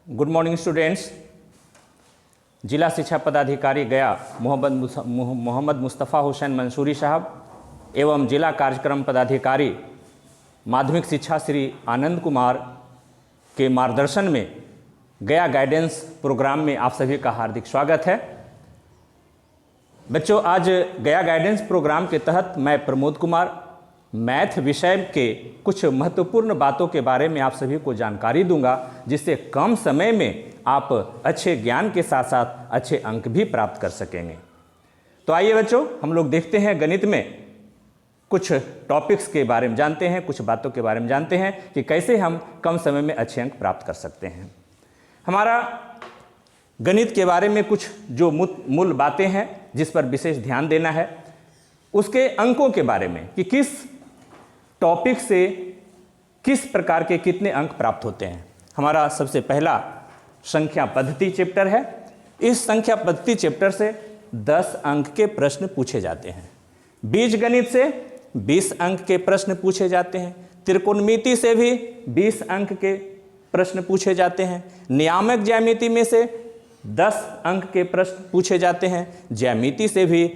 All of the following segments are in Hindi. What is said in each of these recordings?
Good morning students. जिला शिक्षा पदाधिकारी गया मोहम्मद मुस्तफ़ा हुसैन मंसूरी साहब एवं जिला कार्यक्रम पदाधिकारी माध्यमिक शिक्षा श्री आनंद कुमार के मार्गदर्शन में गया गाइडेंस प्रोग्राम में आप सभी का हार्दिक स्वागत है। बच्चों, आज गया गाइडेंस प्रोग्राम के तहत मैं प्रमोद कुमार मैथ विषय के कुछ महत्वपूर्ण बातों के बारे में आप सभी को जानकारी दूंगा, जिससे कम समय में आप अच्छे ज्ञान के साथ साथ अच्छे अंक भी प्राप्त कर सकेंगे। तो आइए बच्चों, हम लोग देखते हैं गणित में कुछ टॉपिक्स के बारे में जानते हैं, कुछ बातों के बारे में जानते हैं कि कैसे हम कम समय में अच्छे अंक प्राप्त कर सकते हैं। हमारा गणित के बारे में कुछ जो मूल बातें हैं जिस पर विशेष ध्यान देना है, उसके अंकों के बारे में कि किस टॉपिक से किस प्रकार के कितने अंक प्राप्त होते हैं। हमारा सबसे पहला संख्या पद्धति चैप्टर है। इस संख्या पद्धति चैप्टर से 10 अंक के प्रश्न पूछे जाते हैं। बीजगणित से 20 अंक के प्रश्न पूछे जाते हैं। त्रिकोणमिति से भी 20 अंक के प्रश्न पूछे जाते हैं। नियामक ज्यामिति में से 10 अंक के प्रश्न पूछे जाते हैं। ज्यामिति से भी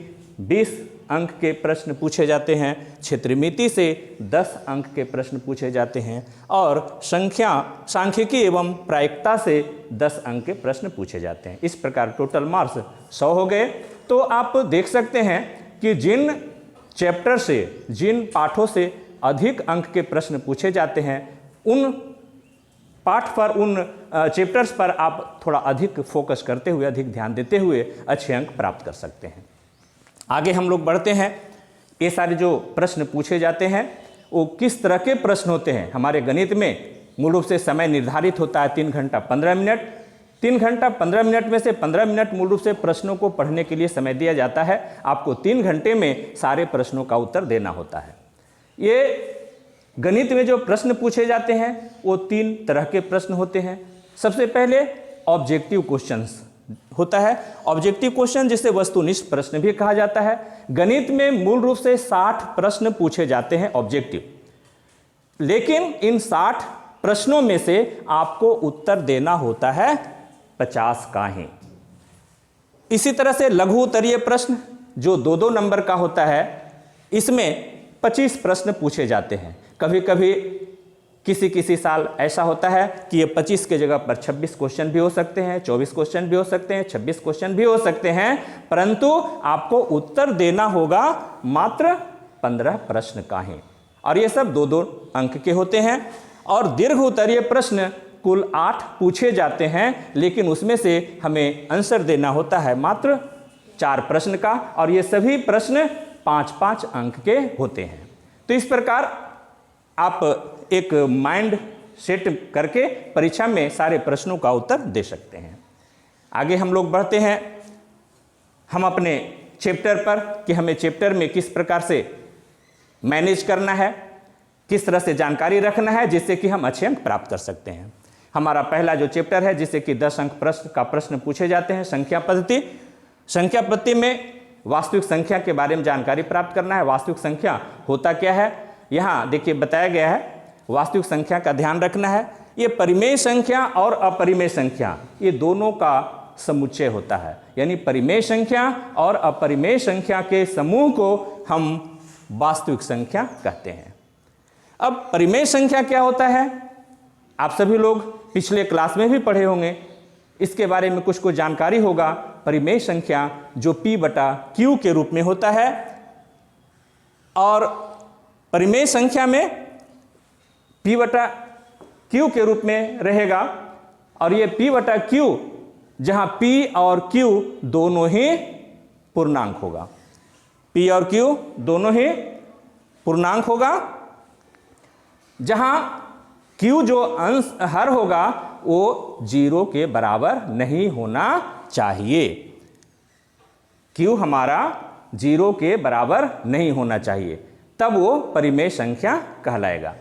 20 अंक के प्रश्न पूछे जाते हैं। क्षेत्रमिति से 10 अंक के प्रश्न पूछे जाते हैं और सांख्यिकी एवं प्रायिकता से 10 अंक के प्रश्न पूछे जाते हैं। इस प्रकार टोटल मार्क्स 100 हो गए। तो आप देख सकते हैं कि जिन चैप्टर से, जिन पाठों से अधिक अंक के प्रश्न पूछे जाते हैं, उन पाठ पर, उन चैप्टर्स पर आप थोड़ा अधिक फोकस करते हुए, अधिक ध्यान देते हुए अच्छे अंक प्राप्त कर सकते हैं। आगे हम लोग बढ़ते हैं। ये सारे जो प्रश्न पूछे जाते हैं वो किस तरह के प्रश्न होते हैं। हमारे गणित में मूल रूप से समय निर्धारित होता है 3 घंटा 15 मिनट। 3 घंटा 15 मिनट में से 15 मिनट मूल रूप से प्रश्नों को पढ़ने के लिए समय दिया जाता है। आपको 3 घंटे में सारे प्रश्नों का उत्तर देना होता है। ये गणित में जो प्रश्न पूछे जाते हैं वो 3 तरह के प्रश्न होते हैं। सबसे पहले ऑब्जेक्टिव क्वेश्चंस होता है। ऑब्जेक्टिव क्वेश्चन जिसे वस्तुनिष्ठ प्रश्न भी कहा जाता है। गणित में मूल रूप से 60 प्रश्न पूछे जाते हैं ऑब्जेक्टिव, लेकिन इन 60 प्रश्नों में से आपको उत्तर देना होता है 50 का ही। इसी तरह से लघु उत्तरीय प्रश्न जो 2-2 नंबर का होता है, इसमें 25 प्रश्न पूछे जाते हैं। कभी कभी किसी साल ऐसा होता है कि ये 25 के जगह पर 26 क्वेश्चन भी हो सकते हैं, 24 क्वेश्चन भी हो सकते हैं, 26 क्वेश्चन भी हो सकते हैं, परंतु आपको उत्तर देना होगा मात्र 15 प्रश्न का ही। और ये सब 2-2 अंक के होते हैं। और दीर्घ उत्तरीय प्रश्न कुल 8 पूछे जाते हैं, लेकिन उसमें से हमें आंसर देना होता है मात्र 4 प्रश्न का, और ये सभी प्रश्न 5-5 अंक के होते हैं। तो इस प्रकार आप एक माइंड सेट करके परीक्षा में सारे प्रश्नों का उत्तर दे सकते हैं। आगे हम लोग बढ़ते हैं हम अपने चैप्टर पर कि हमें चैप्टर में किस प्रकार से मैनेज करना है, किस तरह से जानकारी रखना है, जिससे कि हम अच्छे अंक प्राप्त कर सकते हैं। हमारा पहला जो चैप्टर है जिससे कि 10 अंक प्रश्न पूछे जाते हैं, संख्या पद्धति। संख्या पद्धति में वास्तविक संख्या के बारे में जानकारी प्राप्त करना है। वास्तविक संख्या होता क्या है, यहाँ देखिए बताया गया है। वास्तविक संख्या का ध्यान रखना है। ये परिमेय संख्या और अपरिमेय संख्या, ये दोनों का समुच्चय होता है। यानी परिमेय संख्या और अपरिमेय संख्या के समूह को हम वास्तविक संख्या कहते हैं। अब परिमेय संख्या क्या होता है, आप सभी लोग पिछले क्लास में भी पढ़े होंगे, इसके बारे में कुछ जानकारी होगा। परिमेय संख्या जो P/Q के रूप में होता है, और परिमेय संख्या में P/Q के रूप में रहेगा। और ये P/Q जहां P और Q दोनों ही पूर्णांक होगा। P और Q दोनों ही पूर्णांक होगा, जहां Q जो अंश हर होगा वो 0 के बराबर नहीं होना चाहिए। Q हमारा 0 के बराबर नहीं होना चाहिए, तब वो परिमेय संख्या कहलाएगा।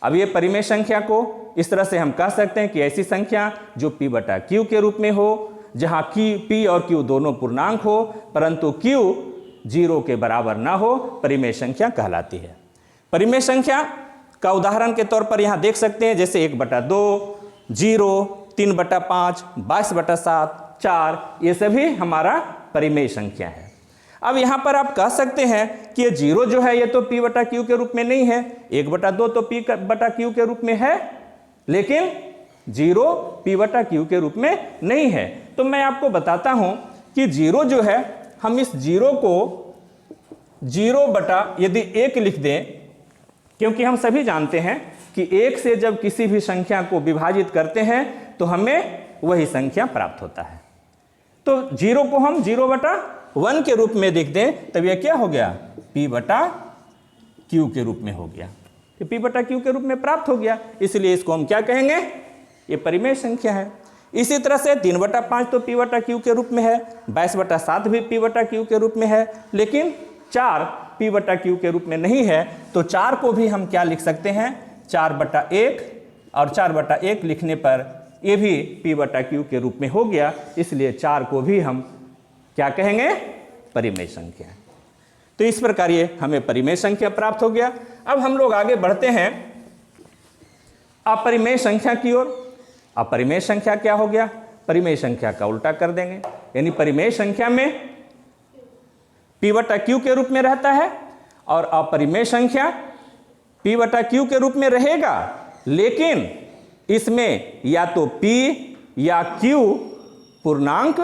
अब ये परिमेय संख्या को इस तरह से हम कह सकते हैं कि ऐसी संख्या जो P/Q के रूप में हो, जहाँ P और Q दोनों पूर्णांक हो, परंतु Q 0 के बराबर ना हो, परिमेय संख्या कहलाती है। परिमेय संख्या का उदाहरण के तौर पर यहाँ देख सकते हैं, जैसे 1/2, 0, 3/5, 22/7, 4, ये सभी हमारा परिमेय संख्या है। अब यहाँ पर आप कह सकते हैं कि ये 0 जो है ये तो p/q के रूप में नहीं है, 1/2 तो p/q के रूप में है, लेकिन 0 p/q के रूप में नहीं है। तो मैं आपको बताता हूं कि 0 जो है, हम इस 0 को 0/1 लिख दें, क्योंकि हम सभी जानते हैं कि 1 से जब किसी भी संख्या को विभाजित करते हैं तो हमें वही संख्या प्राप्त होता है। तो 0 को हम 0/1 के रूप में लिख दें, तब यह क्या हो गया, p/q के रूप में हो गया, तो p/q के रूप में प्राप्त हो गया, इसलिए इसको हम क्या कहेंगे, ये परिमेय संख्या है। इसी तरह से 3/5 तो p/q के रूप में है, 22/7 भी p/q के रूप में है, लेकिन 4 p/q के रूप में नहीं है। तो 4 को भी हम क्या लिख सकते हैं, 4/1, और 4/1 लिखने पर ये भी p/q के रूप में हो गया, इसलिए 4 को भी हम क्या कहेंगे, परिमेय संख्या। तो इस प्रकार ये हमें परिमेय संख्या प्राप्त हो गया। अब हम लोग आगे बढ़ते हैं अपरिमेय संख्या की ओर। अपरिमेय संख्या क्या हो गया, परिमेय संख्या का उल्टा कर देंगे, यानी परिमेय संख्या में p/q के रूप में रहता है और अपरिमेय संख्या p/q के रूप में रहेगा, लेकिन इसमें या तो p या q पूर्णांक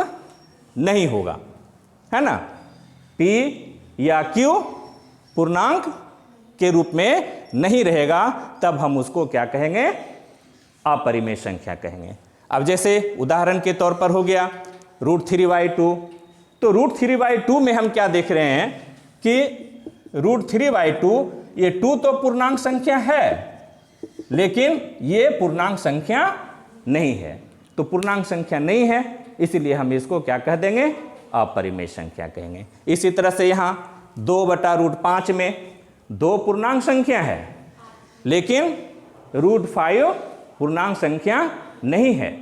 नहीं होगा, है ना, p या q पूर्णांक के रूप में नहीं रहेगा, तब हम उसको क्या कहेंगे, अपरिमेय संख्या कहेंगे। अब जैसे उदाहरण के तौर पर हो गया √3/2, तो √3/2 में हम क्या देख रहे हैं कि √3/2 ये 2 तो पूर्णांक संख्या है, लेकिन ये पूर्णांक संख्या नहीं है। तो पूर्णांक संख्या नहीं है, इसलिए हम इसको क्या कह देंगे, अपरिमेय संख्या कहेंगे। इसी तरह से यहाँ 2/5 में 2 पूर्णांक संख्या है, लेकिन √5 पूर्णांक संख्या नहीं है।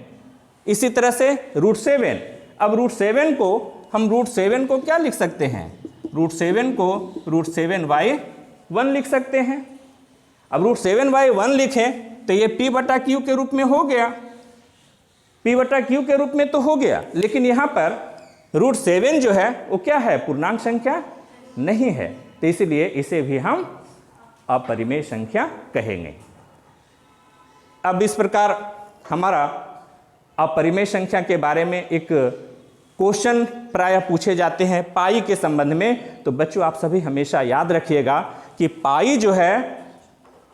इसी तरह से √7, अब √7 को हम √7 को क्या लिख सकते हैं, √7 को √7/1 लिख सकते हैं। अब √7/1 लिखें तो ये p/q के रूप में हो गया, p/q के रूप में तो हो गया, लेकिन यहाँ पर √7 जो है वो क्या है, पूर्णांक संख्या नहीं है, तो इसलिए इसे भी हम अपरिमेय संख्या कहेंगे। अब इस प्रकार हमारा अपरिमेय संख्या के बारे में एक क्वेश्चन प्रायः पूछे जाते हैं पाई के संबंध में। तो बच्चों आप सभी हमेशा याद रखिएगा कि पाई जो है,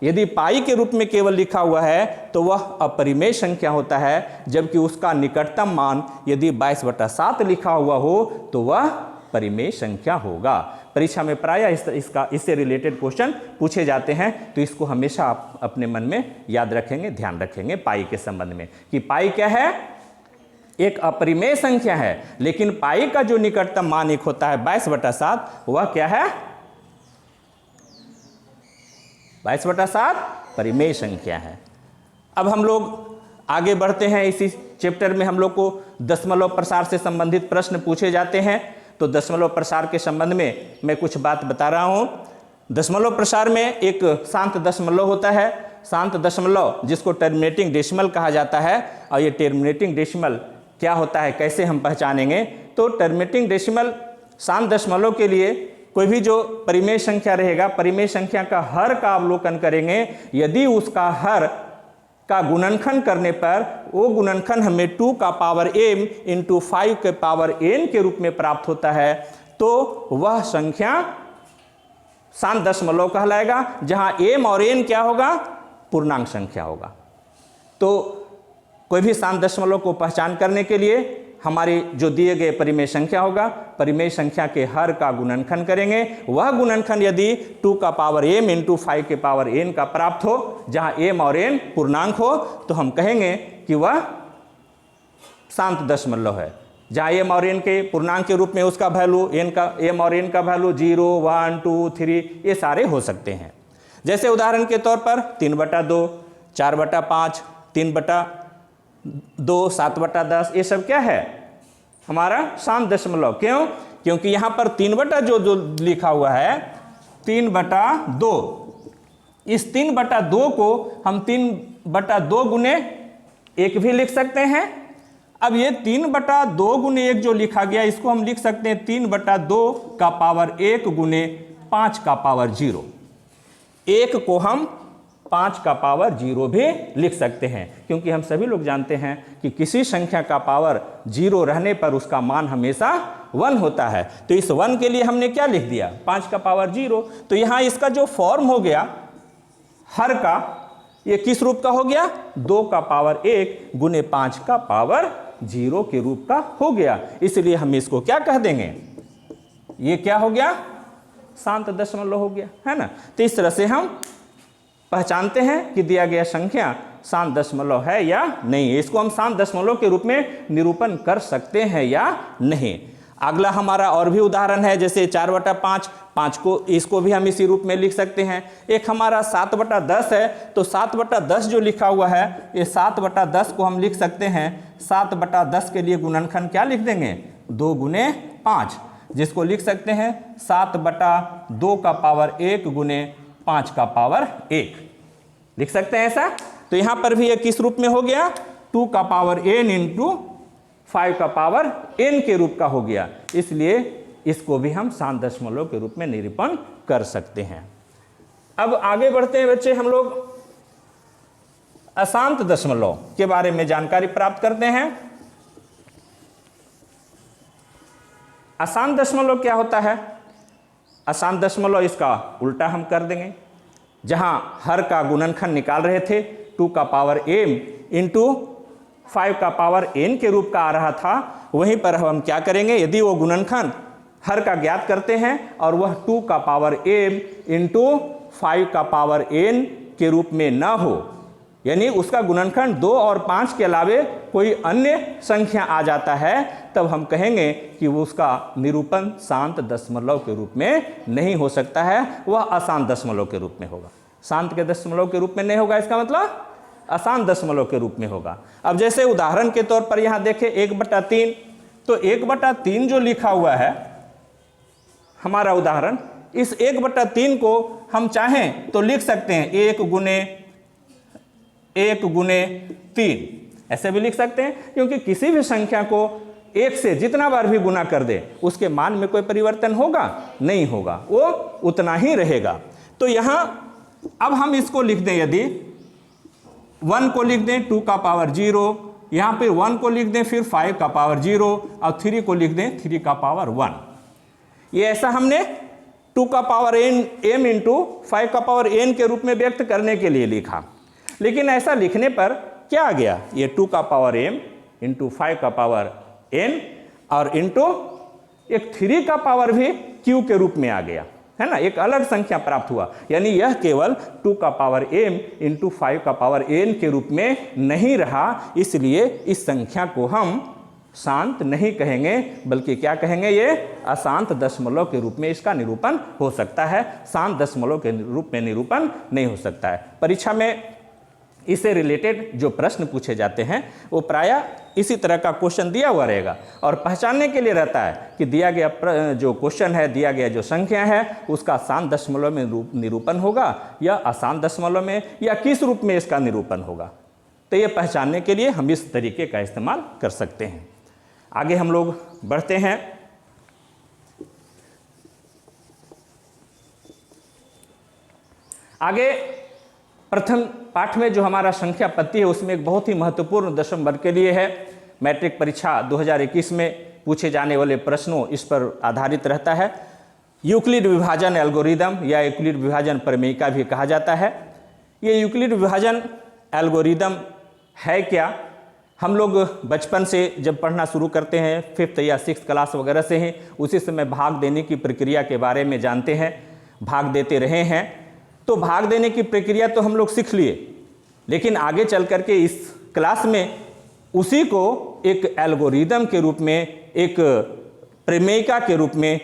यदि पाई के रूप में केवल लिखा हुआ है तो वह अपरिमेय संख्या होता है, जबकि उसका निकटतम मान यदि 22/7 लिखा हुआ हो तो वह परिमेय संख्या होगा। परीक्षा में प्रायः इससे रिलेटेड क्वेश्चन पूछे जाते हैं, तो इसको हमेशा आप अपने मन में याद रखेंगे, ध्यान रखेंगे पाई के संबंध में, कि पाई क्या है, एक अपरिमेय संख्या है, लेकिन पाई का जो निकटतम मान एक होता है 22/7, वह क्या है, 22/7 परिमेय संख्या है। अब हम लोग आगे बढ़ते हैं। इसी चैप्टर में हम लोग को दशमलव प्रसार से संबंधित प्रश्न पूछे जाते हैं। तो दशमलव प्रसार के संबंध में मैं कुछ बात बता रहा हूं। दशमलव प्रसार में एक शांत दशमलव होता है, शांत दशमलव जिसको टर्मिनेटिंग डेसिमल कहा जाता है। और ये टर्मिनेटिंग डेसिमल क्या होता है, कैसे हम पहचानेंगे, तो टर्मिनेटिंग डेसिमल शांत दशमलव के लिए कोई भी जो परिमेय संख्या रहेगा, परिमेय संख्या का हर का अवलोकन करेंगे। यदि उसका हर का गुणनखंड करने पर वो गुणनखंड हमें 2 का पावर m इंटू 5 के पावर n के रूप में प्राप्त होता है, तो वह संख्या शांत दशमलव कहलाएगा, जहां m और n क्या होगा, पूर्णांक संख्या होगा। तो कोई भी शांत दशमलव को पहचान करने के लिए हमारी जो दिए गए परिमेय संख्या होगा, परिमेय संख्या के हर का गुणनखंड करेंगे। वह गुणनखंड यदि 2 का पावर m इंटू 5 के पावर n का प्राप्त हो, जहां m और n पूर्णांक हो, तो हम कहेंगे कि वह शांत दशमलव है। जहां m और n के पूर्णांक के रूप में उसका वैल्यू m और n का वैल्यू 0, 1, 2, 3 ये सारे हो सकते हैं। जैसे उदाहरण के तौर पर 3/2, 4/5, 3/2, 7/10, ये सब क्या है, हमारा शांत दशमलव। क्यों? क्योंकि यहाँ पर 3 जो लिखा हुआ है 3/2, इस 3/2 को हम 3/2 गुने 1 भी लिख सकते हैं। अब ये 3/2 गुने 1 जो लिखा गया, इसको हम लिख सकते हैं 3/2 का पावर 1 गुने 5 का पावर 0। 1 को हम 5 का पावर 0 भी लिख सकते हैं, क्योंकि हम सभी लोग जानते हैं कि किसी संख्या का पावर 0 रहने पर उसका मान हमेशा 1 होता है। तो इस 1 के लिए हमने क्या लिख दिया, 5 का पावर 0। तो यहाँ इसका जो फॉर्म हो गया हर का, ये किस रूप का हो गया, 2 का पावर 1 गुने 5 का पावर 0 के रूप का हो गया। इसलिए हम इसको क्या कह देंगे, ये क्या हो गया, शांत दशमलव हो गया, है ना। तो इस तरह से हम पहचानते हैं कि दिया गया संख्या शांत दशमलव है या नहीं है। इसको हम शांत दशमलव के रूप में निरूपण कर सकते हैं या नहीं। अगला हमारा और भी उदाहरण है, जैसे 4/5, 5 को इसको भी हम इसी रूप में लिख सकते हैं। एक हमारा 7/10 है, तो 7/10 जो लिखा हुआ है, ये 7/10 को हम लिख सकते हैं 7/10 के लिए गुणनखंड क्या लिख देंगे, 2 गुने 5, जिसको लिख सकते हैं 7/2 का पावर 1 गुने 5 का पावर 1 लिख सकते हैं ऐसा। तो यहाँ पर भी ये किस रूप में हो गया, 2 का पावर n इंटू 5 का पावर n के रूप का हो गया। इसलिए इसको भी हम शांत दशमलव के रूप में निरूपण कर सकते हैं। अब आगे बढ़ते हैं बच्चे, हम लोग अशांत दशमलव के बारे में जानकारी प्राप्त करते हैं। अशांत दशमलव क्या होता है, अशांत दशमलव इसका उल्टा हम कर देंगे। जहां हर का गुणनखंड निकाल रहे थे 2 का पावर m इंटू 5 का पावर n के रूप का आ रहा था, वहीं पर हम क्या करेंगे, यदि वो गुणनखंड हर का ज्ञात करते हैं और वह 2 का पावर m इंटू 5 का पावर n के रूप में ना हो, यानी उसका गुणनखंड 2 और 5 के अलावे कोई अन्य संख्या आ जाता है, तब हम कहेंगे कि वो उसका निरूपण शांत दशमलव के रूप में नहीं हो सकता है, वह अशांत दशमलव के रूप में होगा। शांत के दशमलव के रूप में नहीं होगा, इसका मतलब अशांत दशमलव के रूप में होगा। अब जैसे उदाहरण के तौर पर यहाँ देखें 1/3, तो 1/3 जो लिखा हुआ है हमारा उदाहरण, इस 1/3 को हम चाहें तो लिख सकते हैं 1 गुने 3, ऐसे भी लिख सकते हैं, क्योंकि किसी भी संख्या को 1 से जितना बार भी गुना कर दे उसके मान में कोई परिवर्तन होगा नहीं होगा, वो उतना ही रहेगा। तो यहाँ अब हम इसको लिख दें, यदि 1 को लिख दें 2 का पावर 0, यहाँ पे 1 को लिख दें फिर 5 का पावर 0 और 3 को लिख दें 3 का पावर 1। ये ऐसा हमने 2 का पावर m इंटू 5 का पावर n के रूप में व्यक्त करने के लिए लिखा। लेकिन ऐसा लिखने पर क्या आ गया, ये 2 का पावर m इंटू 5 का पावर n और इंटू एक 3 का पावर भी q के रूप में आ गया, है ना, एक अलग संख्या प्राप्त हुआ। यानी यह केवल 2 का पावर m इंटू 5 का पावर n के रूप में नहीं रहा, इसलिए इस संख्या को हम शांत नहीं कहेंगे, बल्कि क्या कहेंगे, ये अशांत दशमलव के रूप में इसका निरूपण हो सकता है, शांत दशमलव के रूप में निरूपण नहीं हो सकता है। परीक्षा में इससे रिलेटेड जो प्रश्न पूछे जाते हैं वो प्रायः इसी तरह का क्वेश्चन दिया हुआ रहेगा, और पहचानने के लिए रहता है कि दिया गया जो क्वेश्चन है, दिया गया जो संख्या है, उसका शांत दशमलव में निरूपण होगा या अशांत दशमलव में, या किस रूप में इसका निरूपण होगा। तो ये पहचानने के लिए हम इस तरीके का इस्तेमाल कर सकते हैं। आगे हम लोग बढ़ते हैं। आगे प्रथम पाठ में जो हमारा संख्या पत्ती है उसमें एक बहुत ही महत्वपूर्ण दशम वर्ग के लिए है। मैट्रिक परीक्षा 2021 में पूछे जाने वाले प्रश्नों इस पर आधारित रहता है। यूक्लिड विभाजन एल्गोरिदम या यूक्लिड विभाजन प्रमेयिका भी कहा जाता है। ये यूक्लिड विभाजन एल्गोरिदम है क्या, हम लोग बचपन से जब पढ़ना शुरू करते हैं 5th या 6th क्लास वगैरह से ही, उसी समय भाग देने की प्रक्रिया के बारे में जानते हैं, भाग देते रहे हैं। तो भाग देने की प्रक्रिया तो हम लोग सीख लिए, लेकिन आगे चल कर के इस क्लास में उसी को एक एल्गोरिदम के रूप में, एक प्रमेयिका के रूप में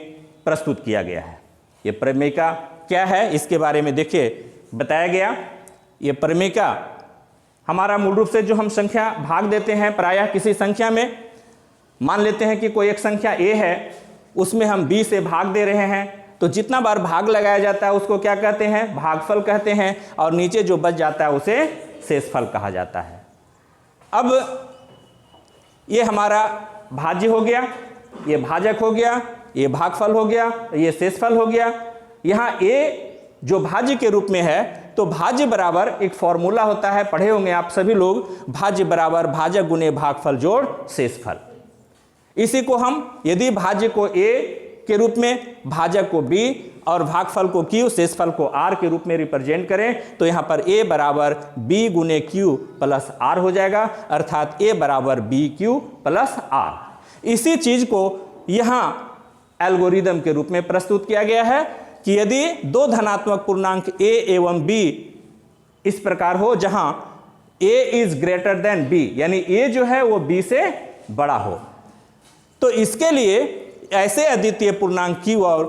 प्रस्तुत किया गया है। ये प्रमेयिका क्या है इसके बारे में देखिए बताया गया। ये प्रमेयिका हमारा मूल रूप से जो हम संख्या भाग देते हैं प्रायः किसी संख्या में, मान लेते हैं कि कोई एक संख्या a है, उसमें हम b से भाग दे रहे हैं, तो जितना बार भाग लगाया जाता है उसको क्या कहते हैं, भागफल कहते हैं, और नीचे जो बच जाता है उसे शेषफल कहा जाता है। अब ये हमारा भाज्य हो गया, ये भाजक हो गया, ये भागफल हो गया, ये शेषफल हो गया। यहाँ ए जो भाज्य के रूप में है, तो भाज्य बराबर एक फॉर्मूला होता है, पढ़े होंगे आप सभी लोग, भाज्य बराबर भाजक गुने भागफल जोड़ शेषफल। इसी को हम यदि भाज्य को ए के रूप में, भाजक को बी और भागफल को क्यू, शेषफल को आर के रूप में रिप्रेजेंट करें, तो यहाँ पर ए बराबर बी गुने क्यू प्लस आर हो जाएगा, अर्थात ए बराबर बी क्यू प्लस आर। इसी चीज को यहाँ एल्गोरिदम के रूप में प्रस्तुत किया गया है कि यदि दो धनात्मक पूर्णांक a एवं b इस प्रकार हो जहां a is greater than b, यानी a जो है वो b से बड़ा हो, तो इसके लिए ऐसे अद्वितीय पूर्णांक q और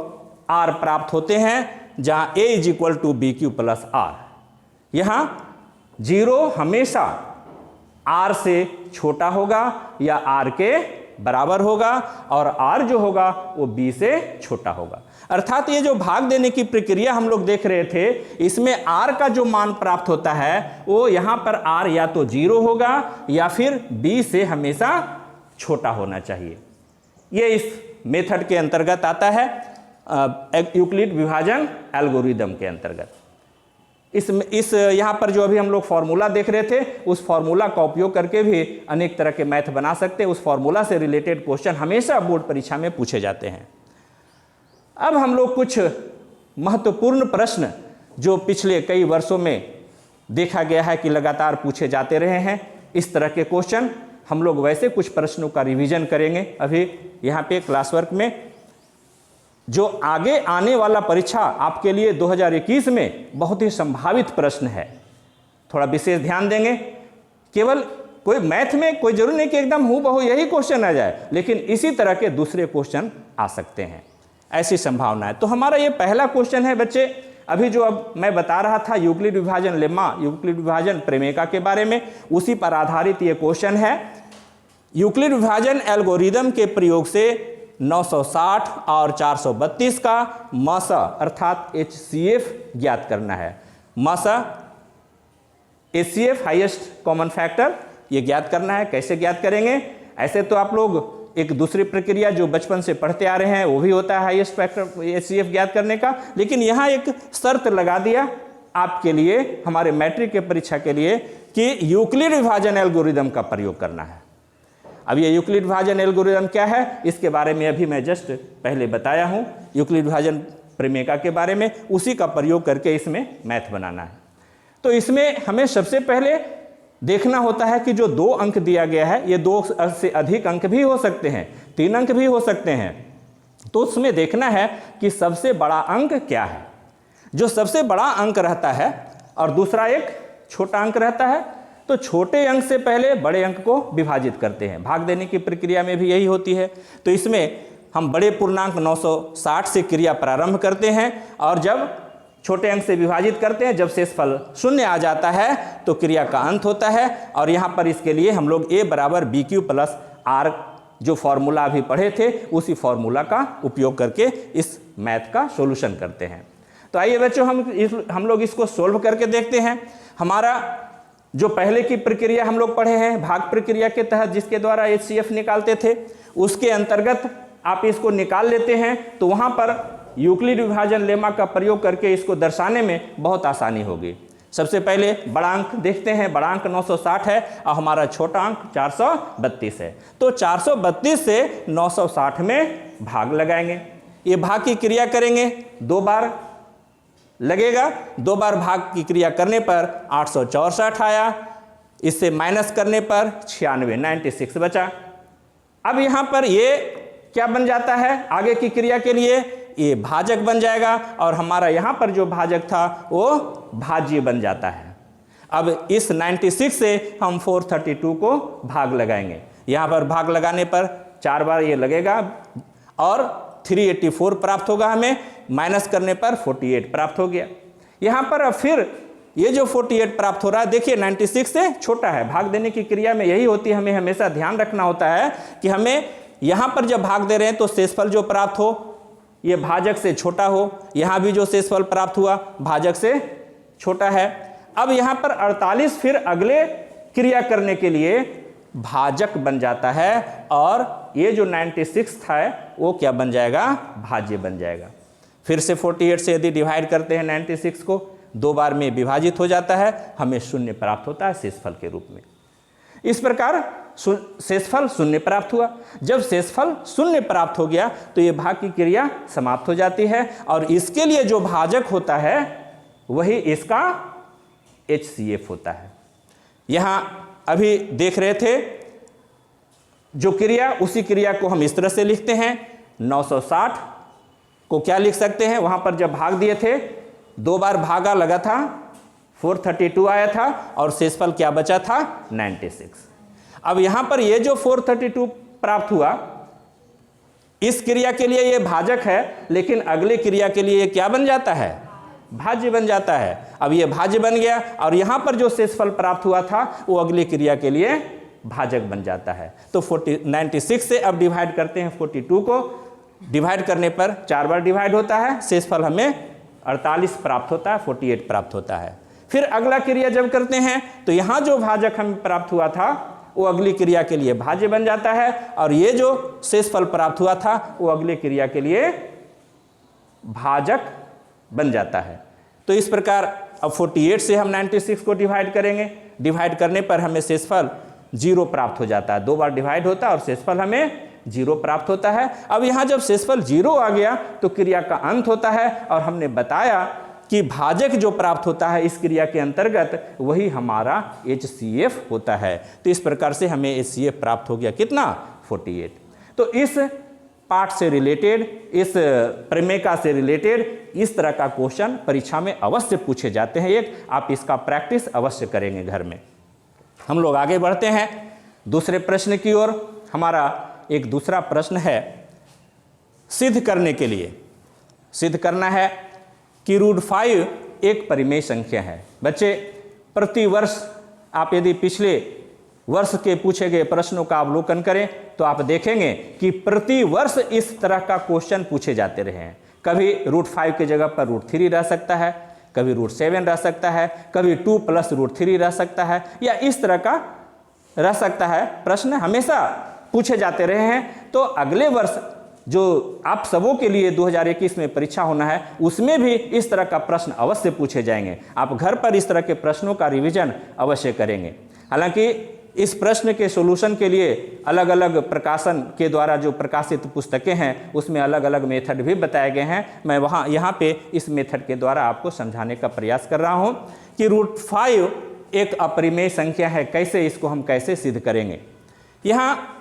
r प्राप्त होते हैं जहां a is equal to B Q plus R. यहां 0 हमेशा r से छोटा होगा या r के बराबर होगा और r जो होगा वो b से छोटा होगा। अर्थात ये जो भाग देने की प्रक्रिया हम लोग देख रहे थे, इसमें r का जो मान प्राप्त होता है वो यहाँ पर r या तो 0 होगा या फिर b से हमेशा छोटा होना चाहिए। ये इस मेथड के अंतर्गत आता है, यूक्लिड विभाजन एल्गोरिदम के अंतर्गत। इस यहाँ पर जो अभी हम लोग फॉर्मूला देख रहे थे, उस फॉर्मूला का उपयोग करके भी अनेक तरह के मैथ बना सकते हैं। उस फॉर्मूला से रिलेटेड क्वेश्चन हमेशा बोर्ड परीक्षा में पूछे जाते हैं। अब हम लोग कुछ महत्वपूर्ण प्रश्न जो पिछले कई वर्षों में देखा गया है कि लगातार पूछे जाते रहे हैं, इस तरह के क्वेश्चन हम लोग वैसे कुछ प्रश्नों का रिवीजन करेंगे अभी यहाँ पे क्लास वर्क में। जो आगे आने वाला परीक्षा आपके लिए 2021 में बहुत ही संभावित प्रश्न है, थोड़ा विशेष ध्यान देंगे। केवल कोई मैथ में कोई जरूरी नहीं कि एकदम हूबहू यही क्वेश्चन आ जाए, लेकिन इसी तरह के दूसरे क्वेश्चन आ सकते हैं, ऐसी संभावना है। तो हमारा ये पहला क्वेश्चन है बच्चे, अभी जो अब मैं बता रहा था यूक्लिड विभाजन लेम्मा, यूक्लिड विभाजन प्रमेय के बारे में, उसी पर आधारित ये क्वेश्चन है। यूक्लिड विभाजन एल्गोरिदम के प्रयोग से 960 और 432 का मसा अर्थात HCF ज्ञात करना है। मसा HCF हाईएस्ट कॉमन फैक्टर ये ज्ञात करना है। कैसे ज्ञात करेंगे? ऐसे तो आप लोग एक दूसरी प्रक्रिया जो बचपन से पढ़ते आ रहे हैं वो भी होता है हाईएस्ट फैक्टर HCF ज्ञात करने का, लेकिन यहाँ एक शर्त लगा दिया आपके लिए, हमारे मैट्रिक के परीक्षा के लिए, कि यूक्लिड विभाजन एल्गोरिदम का प्रयोग करना है। अब ये यूक्लिड विभाजन एल्गोरिदम क्या है, इसके बारे में अभी मैं जस्ट पहले बताया हूँ, यूक्लिड विभाजन प्रमेय के बारे में, उसी का प्रयोग करके इसमें मैथ बनाना है। तो इसमें हमें सबसे पहले देखना होता है कि जो 2 अंक दिया गया है, ये 2 से अधिक अंक भी हो सकते हैं, 3 अंक भी हो सकते हैं। तो उसमें देखना है कि सबसे बड़ा अंक क्या है। जो सबसे बड़ा अंक रहता है और दूसरा एक छोटा अंक रहता है, तो छोटे अंक से पहले बड़े अंक को विभाजित करते हैं। भाग देने की प्रक्रिया में भी यही होती है। तो इसमें हम बड़े पूर्णांक 960 से क्रिया प्रारंभ करते हैं और जब छोटे अंक से विभाजित करते हैं, जब शेषफल 0 आ जाता है तो क्रिया का अंत होता है। और यहाँ पर इसके लिए हम लोग a बराबर बी क्यू प्लस आर जो फॉर्मूला अभी पढ़े थे, उसी फॉर्मूला का उपयोग करके इस मैथ का सॉल्यूशन करते हैं। तो आइए बच्चों हम लोग इसको सोल्व करके देखते हैं। हमारा जो पहले की प्रक्रिया हम लोग पढ़े हैं भाग प्रक्रिया के तहत, जिसके द्वारा HCF निकालते थे, उसके अंतर्गत आप इसको निकाल लेते हैं। तो वहाँ पर यूक्लिड विभाजन लेमा का प्रयोग करके इसको दर्शाने में बहुत आसानी होगी। सबसे पहले बड़ा अंक देखते हैं। बड़ा अंक 960 है और हमारा छोटा अंक 432 है। तो 432 से 960 में भाग लगाएंगे। ये भाग की क्रिया करेंगे, 2 बार लगेगा। 2 बार भाग की क्रिया करने पर 864 आया, इससे माइनस करने पर 96 बचा। अब यहाँ पर ये क्या बन जाता है आगे की क्रिया के लिए, ये भाजक बन जाएगा और हमारा यहाँ पर जो भाजक था वो भाज्य बन जाता है। अब इस 96 से हम 432 को भाग लगाएंगे। यहाँ पर भाग लगाने पर 4 बार ये लगेगा और 384 प्राप्त होगा हमें, माइनस करने पर 48 प्राप्त हो गया। यहाँ पर अब फिर ये जो 48 प्राप्त हो रहा है, देखिए 96 से छोटा है। भाग देने की क्रिया में यही होती है, हमें हमेशा ध्यान रखना होता है कि हमें यहाँ पर जब भाग दे रहे हैं तो शेषफल जो प्राप्त हो ये भाजक से छोटा हो। यहाँ भी जो शेषफल प्राप्त हुआ भाजक से छोटा है। अब यहाँ पर 48 फिर अगले क्रिया करने के लिए भाजक बन जाता है, और ये जो 96 था वो क्या बन जाएगा, भाज्य बन जाएगा। फिर से 48 से यदि डिवाइड करते हैं 96 को, 2 बार में विभाजित हो जाता है, हमें शून्य प्राप्त होता है शेषफल के रूप में। इस प्रकार शेषफल शून्य प्राप्त हुआ। जब शेषफल शून्य प्राप्त हो गया तो ये भाग की क्रिया समाप्त हो जाती है, और इसके लिए जो भाजक होता है वही इसका HCF होता है। यहाँ अभी देख रहे थे जो क्रिया, उसी क्रिया को हम इस तरह से लिखते हैं। 960 को क्या लिख सकते हैं, वहां पर जब भाग दिए थे 2 बार भागा लगा था, 432 आया था, और शेषफल क्या बचा था, 96। अब यहां पर ये जो 432 प्राप्त हुआ, इस क्रिया के लिए ये भाजक है, लेकिन अगले क्रिया के लिए ये क्या बन जाता है, भाज्य बन जाता है। अब ये भाज्य बन गया, और यहां पर जो शेषफल प्राप्त हुआ था वो अगली क्रिया के लिए भाजक बन जाता है। तो 96 से अब डिवाइड करते हैं 42 को, डिवाइड करने पर 4 बार डिवाइड होता है, शेषफल हमें 48 प्राप्त होता है, 48 प्राप्त होता है। फिर अगला क्रिया जब करते हैं तो यहाँ जो भाजक हमें प्राप्त हुआ था वो अगली क्रिया के लिए भाज्य बन जाता है, और ये जो शेषफल प्राप्त हुआ था वो अगली क्रिया के लिए भाजक बन जाता है। तो इस प्रकार अब 48 से हम 96 को डिवाइड करेंगे, डिवाइड करने पर हमें शेषफल 0 प्राप्त हो जाता है। 2 बार डिवाइड होता है और शेषफल हमें 0 प्राप्त होता है। अब यहाँ जब शेषफल 0 आ गया तो क्रिया का अंत होता है, और हमने बताया कि भाजक जो प्राप्त होता है इस क्रिया के अंतर्गत वही हमारा HCF होता है। तो इस प्रकार से हमें HCF प्राप्त हो गया, कितना, 48। तो इस पाठ से रिलेटेड, इस प्रमेय से रिलेटेड इस तरह का क्वेश्चन परीक्षा में अवश्य पूछे जाते हैं। एक आप इसका प्रैक्टिस अवश्य करेंगे घर में। हम लोग आगे बढ़ते हैं दूसरे प्रश्न की ओर। हमारा एक दूसरा प्रश्न है, सिद्ध करने के लिए सिद्ध करना है कि √5 एक परिमेय संख्या है। बच्चे, प्रति वर्ष आप यदि पिछले वर्ष के पूछे गए प्रश्नों का अवलोकन करें तो आप देखेंगे कि प्रति वर्ष इस तरह का क्वेश्चन पूछे जाते रहे हैं। कभी √5 की जगह पर √3 रह सकता है, कभी √7 रह सकता है, कभी 2 + √3 रह सकता है, या इस तरह का रह सकता है। प्रश्न हमेशा पूछे जाते रहे हैं। तो अगले वर्ष जो आप सबों के लिए 2021 में परीक्षा होना है उसमें भी इस तरह का प्रश्न अवश्य पूछे जाएंगे। आप घर पर इस तरह के प्रश्नों का रिवीजन अवश्य करेंगे। हालांकि इस प्रश्न के सॉल्यूशन के लिए अलग अलग प्रकाशन के द्वारा जो प्रकाशित पुस्तकें हैं उसमें अलग अलग मेथड भी बताए गए हैं। मैं यहाँ पे इस मेथड के द्वारा आपको समझाने का प्रयास कर रहा हूँ कि √5 एक अपरिमेय संख्या है, कैसे इसको हम कैसे सिद्ध करेंगे। यहाँ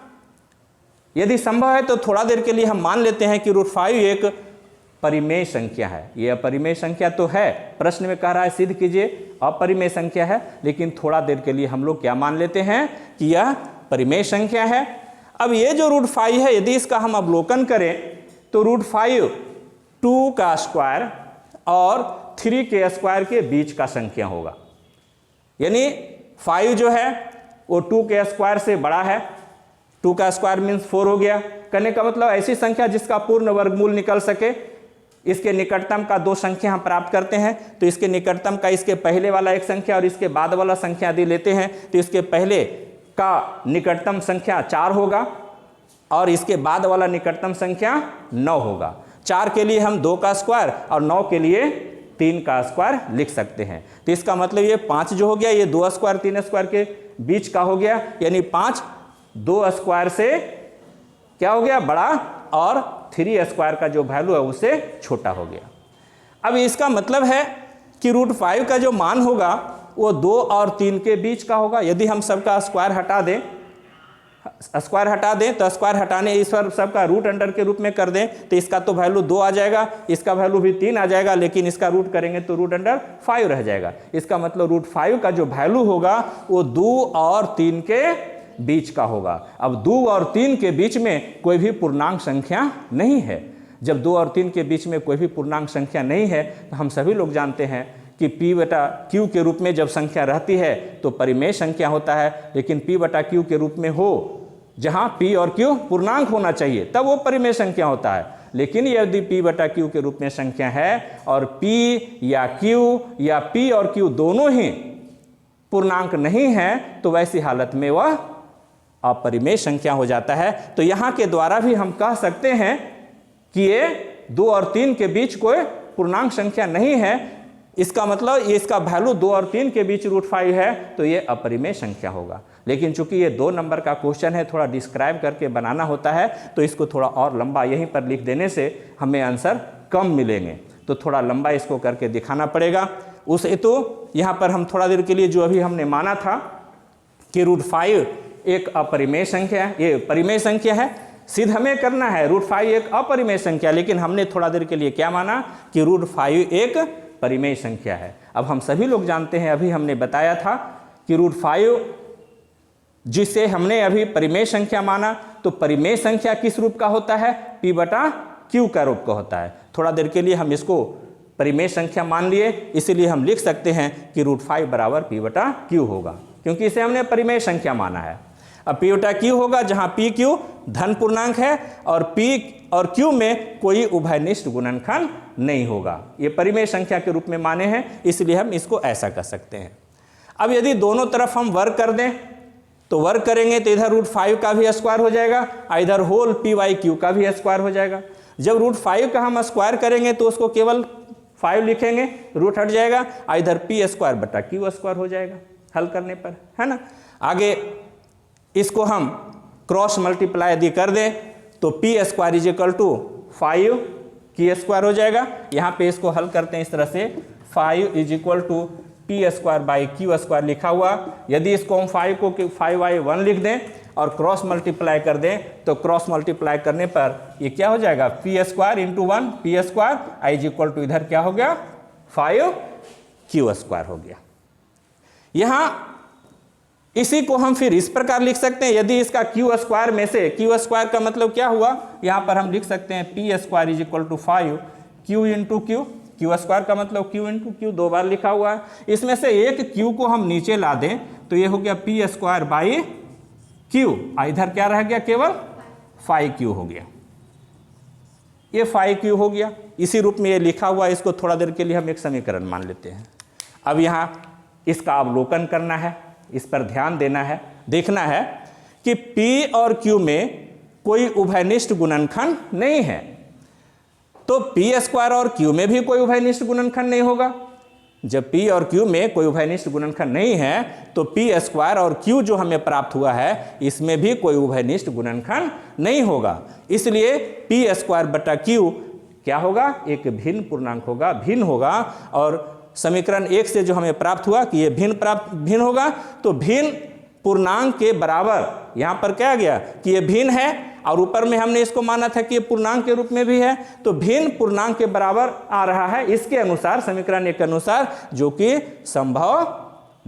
यदि संभव है तो थोड़ा देर के लिए हम मान लेते हैं कि √5 एक परिमेय संख्या है। ये अपरिमेय संख्या तो है, प्रश्न में कह रहा है सिद्ध कीजिए, अपरिमेय संख्या है, लेकिन थोड़ा देर के लिए हम लोग क्या मान लेते हैं कि यह परिमेय संख्या है। अब ये जो √5 है, यदि इसका हम अवलोकन करें तो √5 2 का स्क्वायर और 3 के स्क्वायर के बीच का संख्या होगा। यानी 5 जो है वो 2 के स्क्वायर से बड़ा है। 2 का स्क्वायर मीन्स 4 हो गया। कहने का मतलब ऐसी संख्या जिसका पूर्ण वर्गमूल निकल सके। इसके निकटतम का 2 संख्या हम प्राप्त करते हैं, तो इसके निकटतम का इसके पहले वाला एक संख्या और इसके बाद वाला संख्या यदि लेते हैं तो इसके पहले का निकटतम संख्या 4 होगा और इसके बाद वाला निकटतम संख्या 9 होगा। 4 के लिए हम 2 का स्क्वायर और 9 के लिए 3 का स्क्वायर लिख सकते हैं। तो इसका मतलब ये 5 जो हो गया ये 2 स्क्वायर 3 स्क्वायर के बीच का हो गया, यानी 5 2 स्क्वायर से क्या हो गया, बड़ा, और 3 स्क्वायर का जो वैल्यू है उससे छोटा हो गया। अब इसका मतलब है कि √5 का जो मान होगा वो 2 और 3 के बीच का होगा। यदि हम सबका स्क्वायर हटा दें तो स्क्वायर हटाने इस पर सबका रूट अंडर के रूप में कर दें तो इसका तो वैल्यू 2 आ जाएगा, इसका वैल्यू भी 3 आ जाएगा, लेकिन इसका रूट करेंगे तो रूट अंडर 5 रह जाएगा। इसका मतलब √5 का जो वैल्यू होगा वो 2 और 3 के बीच का होगा। अब 2 और 3 के बीच में कोई भी पूर्णांक संख्या नहीं है। जब 2 और 3 के बीच में कोई भी पूर्णांक संख्या नहीं है तो हम सभी लोग जानते हैं कि P/Q के रूप में जब संख्या रहती है तो परिमेय संख्या होता है, लेकिन P/Q के रूप में हो जहां P और Q पूर्णांक होना चाहिए तब वो परिमेय संख्या होता है। लेकिन यदि P/Q के रूप में संख्या है और P या Q या P और Q दोनों ही पूर्णांक नहीं है तो वैसी हालत में वह अपरिमेय संख्या हो जाता है। तो यहाँ के द्वारा भी हम कह सकते हैं कि ये 2 और 3 के बीच कोई पूर्णांक संख्या नहीं है। इसका मतलब ये इसका वैल्यू 2 और 3 के बीच √5 है तो ये अपरिमेय संख्या होगा। लेकिन चूंकि ये 2 नंबर का क्वेश्चन है, थोड़ा डिस्क्राइब करके बनाना होता है, तो इसको थोड़ा और लंबा यहीं पर लिख देने से हमें आंसर कम मिलेंगे। तो थोड़ा लंबा इसको करके दिखाना पड़ेगा। उस हेतु यहाँ पर हम थोड़ा देर के लिए जो अभी हमने माना था कि √5 एक अपरिमेय संख्या है, ये परिमेय संख्या है, सिद्ध हमें करना है √5 एक अपरिमेय संख्या, लेकिन हमने थोड़ा देर के लिए क्या माना कि √5 एक परिमेय संख्या है। अब हम सभी लोग जानते हैं, अभी हमने बताया था कि √5 जिसे हमने अभी परिमेय संख्या माना, तो परिमेय संख्या किस रूप का होता है? P/Q का रूप का होता है। थोड़ा देर के लिए हम इसको परिमेय संख्या मान लिए, इसीलिए हम लिख सकते हैं कि √5 बराबर P/Q होगा, क्योंकि इसे हमने परिमेय संख्या माना है। अब P/Q होगा जहां PQ धन पूर्णांक है और P और Q में कोई उभयनिष्ठ गुणनखंड नहीं होगा। ये परिमेय संख्या के रूप में माने हैं, इसलिए हम इसको ऐसा कर सकते हैं। अब यदि दोनों तरफ हम वर्ग कर दें तो वर्ग करेंगे तो इधर √5 का भी स्क्वायर हो जाएगा, इधर होल P/Q का भी स्क्वायर हो जाएगा। जब √5 का हम स्क्वायर करेंगे तो उसको केवल 5 लिखेंगे, रूट हट जाएगा, इधर P²/Q² हो जाएगा हल करने पर, है ना। आगे इसको हम क्रॉस मल्टीप्लाई यदि कर दें तो P² = 5Q² हो जाएगा। यहाँ पे इसको हल करते हैं इस तरह से, 5 = P²/Q² लिखा हुआ। यदि इसको हम 5 को 5/1 लिख दें और क्रॉस मल्टीप्लाई कर दें तो क्रॉस मल्टीप्लाई करने पर ये क्या हो जाएगा? P² × 1 P², I इधर क्या हो गया? 5Q² हो गया। यहाँ इसी को हम फिर इस प्रकार लिख सकते हैं, यदि इसका Q² में से Q² का मतलब क्या हुआ? यहाँ पर हम लिख सकते हैं P² = 5 Q × Q। Q² का मतलब Q × Q 2 बार लिखा हुआ है। इसमें से एक Q को हम नीचे ला दें तो ये हो गया P²/Q, इधर क्या रह गया? केवल 5Q हो गया, ये 5Q हो गया। इसी रूप में ये लिखा हुआ है, इसको थोड़ा देर के लिए हम एक समीकरण मान लेते हैं। अब यहाँ इसका अवलोकन करना है, इस पर ध्यान देना है, देखना है कि P और Q में कोई उभयनिष्ठ गुणनखंड नहीं है, तो P² और Q में भी कोई उभयनिष्ठ गुणनखंड नहीं होगा। जब P और Q में कोई उभयनिष्ठ गुणनखंड नहीं है तो P² और Q जो हमें प्राप्त हुआ है इसमें भी कोई उभयनिष्ठ गुणनखंड नहीं होगा। इसलिए P²/Q क्या होगा? एक भिन्न पूर्णांक होगा, भिन्न होगा। और समीकरण 1 से जो हमें प्राप्त हुआ कि ये भिन्न होगा, तो भिन्न पूर्णांक के बराबर यहाँ पर क्या गया कि ये भिन्न है, और ऊपर में हमने इसको माना था कि ये पूर्णांक के रूप में भी है, तो भिन्न पूर्णांक के बराबर आ रहा है इसके अनुसार, समीकरण 1 के अनुसार, जो कि संभव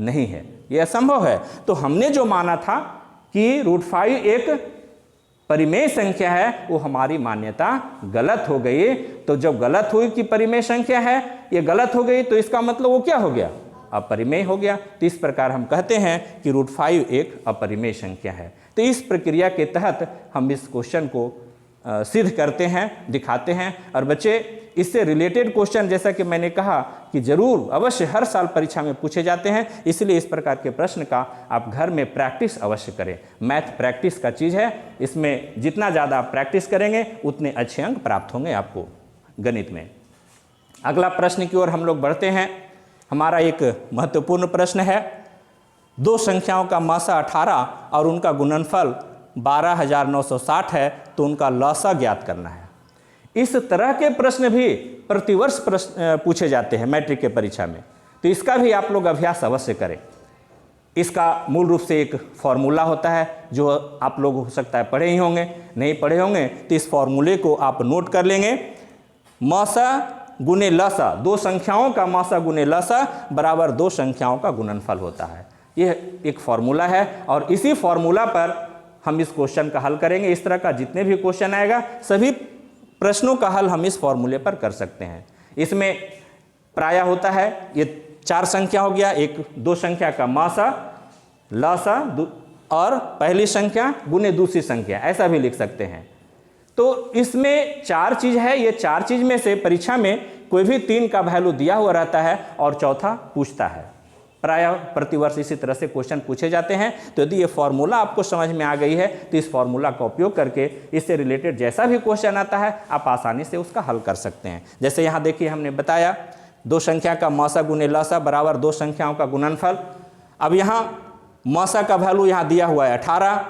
नहीं है, ये असंभव है। तो हमने जो माना था कि √5 एक परिमेय संख्या है, वो हमारी मान्यता गलत हो गई। तो जब गलत हुई कि परिमेय संख्या है, ये गलत हो गई, तो इसका मतलब वो क्या हो गया? अपरिमेय हो गया। तो इस प्रकार हम कहते हैं कि √5 एक अपरिमेय संख्या है। तो इस प्रक्रिया के तहत हम इस क्वेश्चन को सिद्ध करते हैं, दिखाते हैं। और बच्चे, इससे रिलेटेड क्वेश्चन जैसा कि मैंने कहा कि जरूर अवश्य हर साल परीक्षा में पूछे जाते हैं, इसलिए इस प्रकार के प्रश्न का आप घर में प्रैक्टिस अवश्य करें। मैथ प्रैक्टिस का चीज़ है, इसमें जितना ज़्यादा आप प्रैक्टिस करेंगे उतने अच्छे अंक प्राप्त होंगे आपको गणित में। अगला प्रश्न की ओर हम लोग बढ़ते हैं। हमारा एक महत्वपूर्ण प्रश्न है, 2 संख्याओं का मासा 18 और उनका गुणनफल 12,960 है, तो उनका लसा ज्ञात करना है। इस तरह के प्रश्न भी प्रतिवर्ष पूछे जाते हैं मैट्रिक के परीक्षा में, तो इसका भी आप लोग अभ्यास अवश्य करें। इसका मूल रूप से एक फॉर्मूला होता है जो आप लोग हो सकता है पढ़े ही होंगे, नहीं पढ़े होंगे तो इस फॉर्मूले को आप नोट कर लेंगे। मासा गुने लसा, 2 संख्याओं का मासा गुने लसा बराबर 2 संख्याओं का गुणनफल होता है। यह एक फॉर्मूला है और इसी फॉर्मूला पर हम इस क्वेश्चन का हल करेंगे। इस तरह का जितने भी क्वेश्चन आएगा सभी प्रश्नों का हल हम इस फॉर्मूले पर कर सकते हैं। इसमें प्रायः होता है ये 4 संख्या हो गया, 2 संख्या का मासा लसा और पहली संख्या गुने दूसरी संख्या, ऐसा भी लिख सकते हैं। तो इसमें 4 चीज़ है, ये 4 चीज़ में से परीक्षा में कोई भी 3 का वैल्यू दिया हुआ रहता है और चौथा पूछता है। प्रायः प्रतिवर्ष इसी तरह से क्वेश्चन पूछे जाते हैं। तो यदि ये फॉर्मूला आपको समझ में आ गई है तो इस फॉर्मूला का उपयोग करके इससे रिलेटेड जैसा भी क्वेश्चन आता है आप आसानी से उसका हल कर सकते हैं। जैसे यहाँ देखिए हमने बताया दो संख्या का मौसा गुने लसा बराबर दो संख्याओं का गुणनफल। अब यहाँ मौसा का वैल्यू यहाँ दिया हुआ है 18,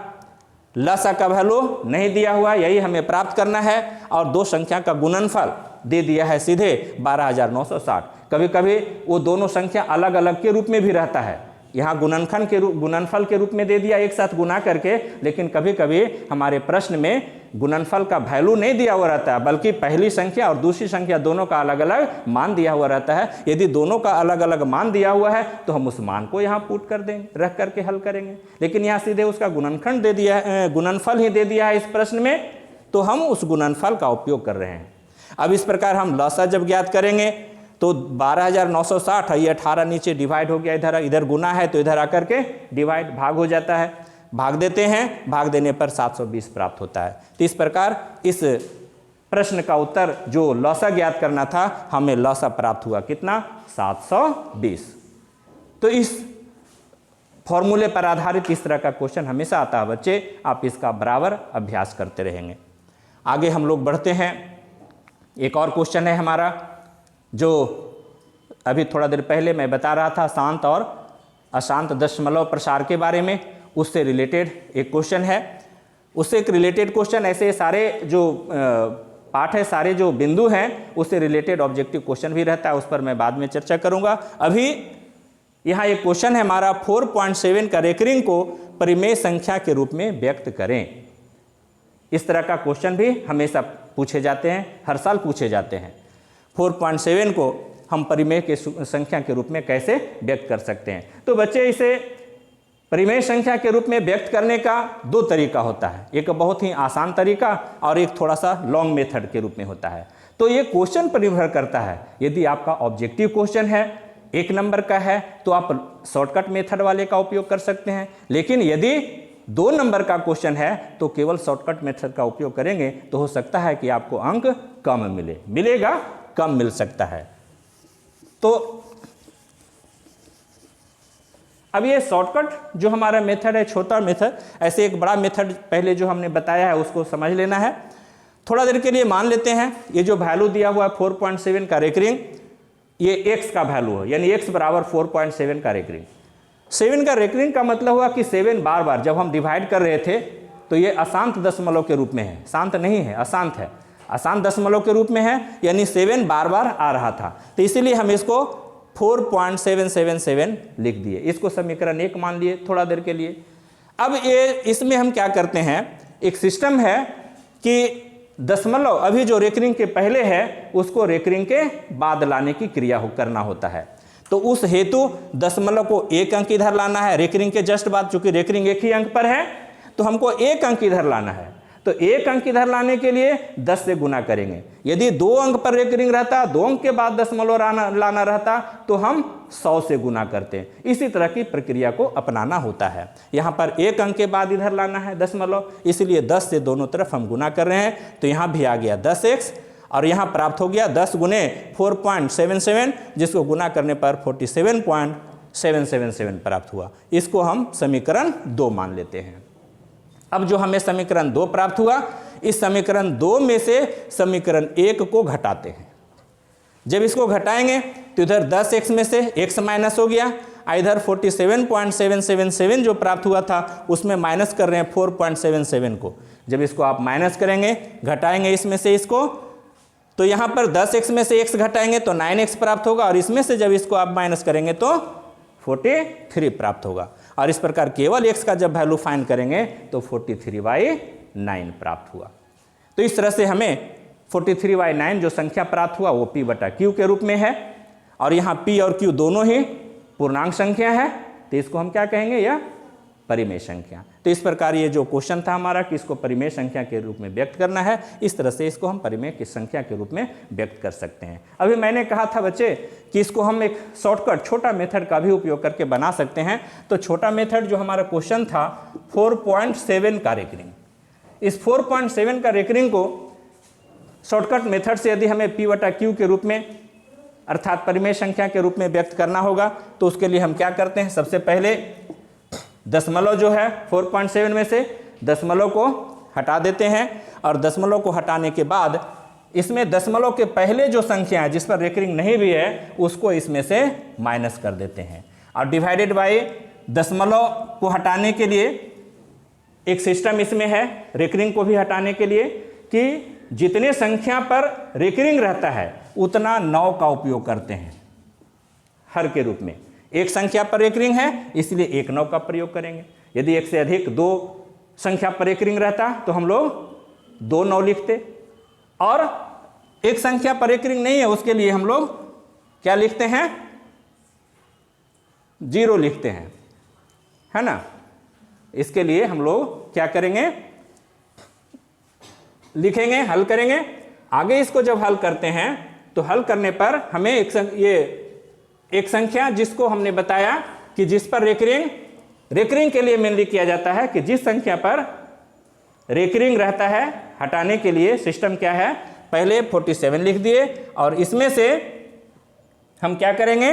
लसा का वैल्यू नहीं दिया हुआ है, यही हमें प्राप्त करना है, और दो संख्या का गुणनफल दे दिया है सीधे 12,960। कभी कभी वो दोनों संख्या अलग अलग के रूप में भी रहता है, यहाँ गुणनफल के रूप में दे दिया एक साथ गुना करके, लेकिन कभी कभी हमारे प्रश्न में गुणनफल का वैल्यू नहीं दिया हुआ रहता है, बल्कि पहली संख्या और दूसरी संख्या दोनों का अलग अलग मान दिया हुआ रहता है। यदि दोनों का अलग अलग मान दिया हुआ है तो हम उस मान को यहाँ पुट कर देंगे, रख करके हल करेंगे, लेकिन यहाँ सीधे उसका गुणनखंड दे दिया है, गुणनफल ही दे दिया है इस प्रश्न में, तो हम उस गुणनफल का उपयोग कर रहे हैं। अब इस प्रकार हम लसा जब ज्ञात करेंगे तो 12,960 है, ये 18 नीचे डिवाइड हो गया, इधर गुना है तो इधर आकर के डिवाइड भाग हो जाता है, भाग देते हैं, भाग देने पर 720 प्राप्त होता है। तो इस प्रकार इस प्रश्न का उत्तर जो लसा ज्ञात करना था हमें लसा प्राप्त हुआ कितना 720। तो इस फॉर्मूले पर आधारित इस तरह का क्वेश्चन हमेशा आता है बच्चे, आप इसका बराबर अभ्यास करते रहेंगे। आगे हम लोग बढ़ते हैं, एक और क्वेश्चन है हमारा जो अभी थोड़ा देर पहले मैं बता रहा था शांत और अशांत दशमलव प्रसार के बारे में, उससे रिलेटेड एक क्वेश्चन है। उससे एक रिलेटेड क्वेश्चन, ऐसे सारे जो पाठ है, सारे जो बिंदु हैं उससे रिलेटेड ऑब्जेक्टिव क्वेश्चन भी रहता है, उस पर मैं बाद में चर्चा करूंगा। अभी यहाँ एक क्वेश्चन है हमारा 4.7 का रेकरिंग को परिमेय संख्या के रूप में व्यक्त करें। इस तरह का क्वेश्चन भी हमेशा पूछे जाते हैं, हर साल पूछे जाते हैं। 4.7 को हम परिमेय के संख्या के रूप में कैसे व्यक्त कर सकते हैं? तो बच्चे इसे परिमेय संख्या के रूप में व्यक्त करने का दो तरीका होता है, एक बहुत ही आसान तरीका और एक थोड़ा सा लॉन्ग मेथड के रूप में होता है। तो ये क्वेश्चन पर निर्भर करता है। यदि आपका ऑब्जेक्टिव क्वेश्चन है, 1 नंबर का है, तो आप शॉर्टकट मेथड वाले का उपयोग कर सकते हैं, लेकिन यदि 2 नंबर का क्वेश्चन है तो केवल शॉर्टकट मेथड का उपयोग करेंगे तो हो सकता है कि आपको अंक कम मिलेगा, कम मिल सकता है। तो अब ये शॉर्टकट जो हमारा मेथड है, छोटा मेथड, ऐसे एक बड़ा मेथड पहले जो हमने बताया है उसको समझ लेना है। थोड़ा देर के लिए मान लेते हैं ये जो वैल्यू दिया हुआ है 4.7 का रेकरिंग, ये x का वैल्यू है, यानी x बराबर 4.7 का रेकरिंग। 7 का रेकरिंग का मतलब हुआ कि 7 बार बार जब हम डिवाइड कर रहे थे तो ये अशांत दशमलव के रूप में है, शांत नहीं है, अशांत है, अशांत दशमलव के रूप में है, यानी 7 बार बार आ रहा था, तो इसीलिए हम इसको 4.777 लिख दिए, इसको समीकरण 1 मान लिए थोड़ा देर के लिए। अब ये इसमें हम क्या करते हैं, एक सिस्टम है कि दशमलव अभी जो रेकरिंग के पहले है उसको रेकरिंग के बाद लाने की क्रिया करना होता है। तो उस हेतु दशमलव को 1 अंक इधर लाना है रेकरिंग के जस्ट बाद, चूंकि रेकरिंग 1 ही अंक पर है तो हमको 1 अंक इधर लाना है। तो 1 अंक इधर लाने के लिए 10 से गुना करेंगे। यदि 2 अंक पर रेकरिंग रहता, 2 अंक के बाद दशमलव लाना रहता तो हम 100 से गुना करते हैं। इसी तरह की प्रक्रिया को अपनाना होता है। यहाँ पर 1 अंक के बाद इधर लाना है दशमलव, इसलिए 10 से दोनों तरफ हम गुना कर रहे हैं। तो यहाँ भी आ गया 10x और यहाँ प्राप्त हो गया 10 गुने 4.77, जिसको गुना करने पर 47.777 प्राप्त हुआ। इसको हम समीकरण 2 मान लेते हैं। अब जो हमें समीकरण 2 प्राप्त हुआ, इस समीकरण 2 में से समीकरण 1 को घटाते हैं। जब इसको घटाएंगे तो इधर 10x में से x माइनस हो गया, इधर 47.777 जो प्राप्त हुआ था उसमें माइनस कर रहे हैं 4.77 को। जब इसको आप माइनस करेंगे, घटाएंगे इसमें से इसको, तो यहाँ पर 10x में से x घटाएंगे तो 9x प्राप्त होगा, और इसमें से जब इसको आप माइनस करेंगे तो 43 प्राप्त होगा। और इस प्रकार केवल x का जब वैल्यू फाइंड करेंगे तो 43/9 प्राप्त हुआ। तो इस तरह से हमें 43/9 जो संख्या प्राप्त हुआ वो p/q के रूप में है, और यहाँ p और q दोनों ही पूर्णांक संख्या है, तो इसको हम क्या कहेंगे, यह परिमेय संख्या। तो इस प्रकार ये जो क्वेश्चन था हमारा कि इसको परिमेय संख्या के रूप में व्यक्त करना है, इस तरह से इसको हम परिमेय की संख्या के रूप में व्यक्त कर सकते हैं। अभी मैंने कहा था बच्चे कि इसको हम एक शॉर्टकट छोटा मेथड का भी उपयोग करके बना सकते हैं। तो छोटा मेथड जो हमारा क्वेश्चन था 4.7 का रेकरिंग, इस 4.7 का रेकरिंग को शॉर्टकट मेथड से यदि हमें p/q के रूप में अर्थात परिमेय संख्या के रूप में व्यक्त करना होगा। तो उसके लिए हम क्या करते हैं, सबसे पहले दशमलव जो है 4.7 में से दशमलव को हटा देते हैं और दशमलव को हटाने के बाद इसमें दशमलव के पहले जो संख्या है जिस पर रेकरिंग नहीं भी है उसको इसमें से माइनस कर देते हैं और डिवाइडेड बाय दशमलव को हटाने के लिए एक सिस्टम इसमें है रेकरिंग को भी हटाने के लिए कि जितने संख्या पर रेकरिंग रहता है उतना 9 का उपयोग करते हैं हर के रूप में। एक संख्या पर रेकरिंग है इसलिए 1 9 का प्रयोग करेंगे। यदि एक से अधिक 2 संख्या पर रेकरिंग रहता तो हम लोग 2 9 लिखते और एक संख्या पर रेकरिंग नहीं है उसके लिए हम लोग क्या लिखते हैं, 0 लिखते हैं, है ना। इसके लिए हम लोग क्या करेंगे, लिखेंगे, हल करेंगे। आगे इसको जब हल करते हैं तो हल करने पर हमें एक संख्या जिसको हमने बताया कि जिस पर रेकरिंग के लिए मेनली किया जाता है कि जिस संख्या पर रेकरिंग रहता है हटाने के लिए सिस्टम क्या है, पहले 47 लिख दिए और इसमें से हम क्या करेंगे,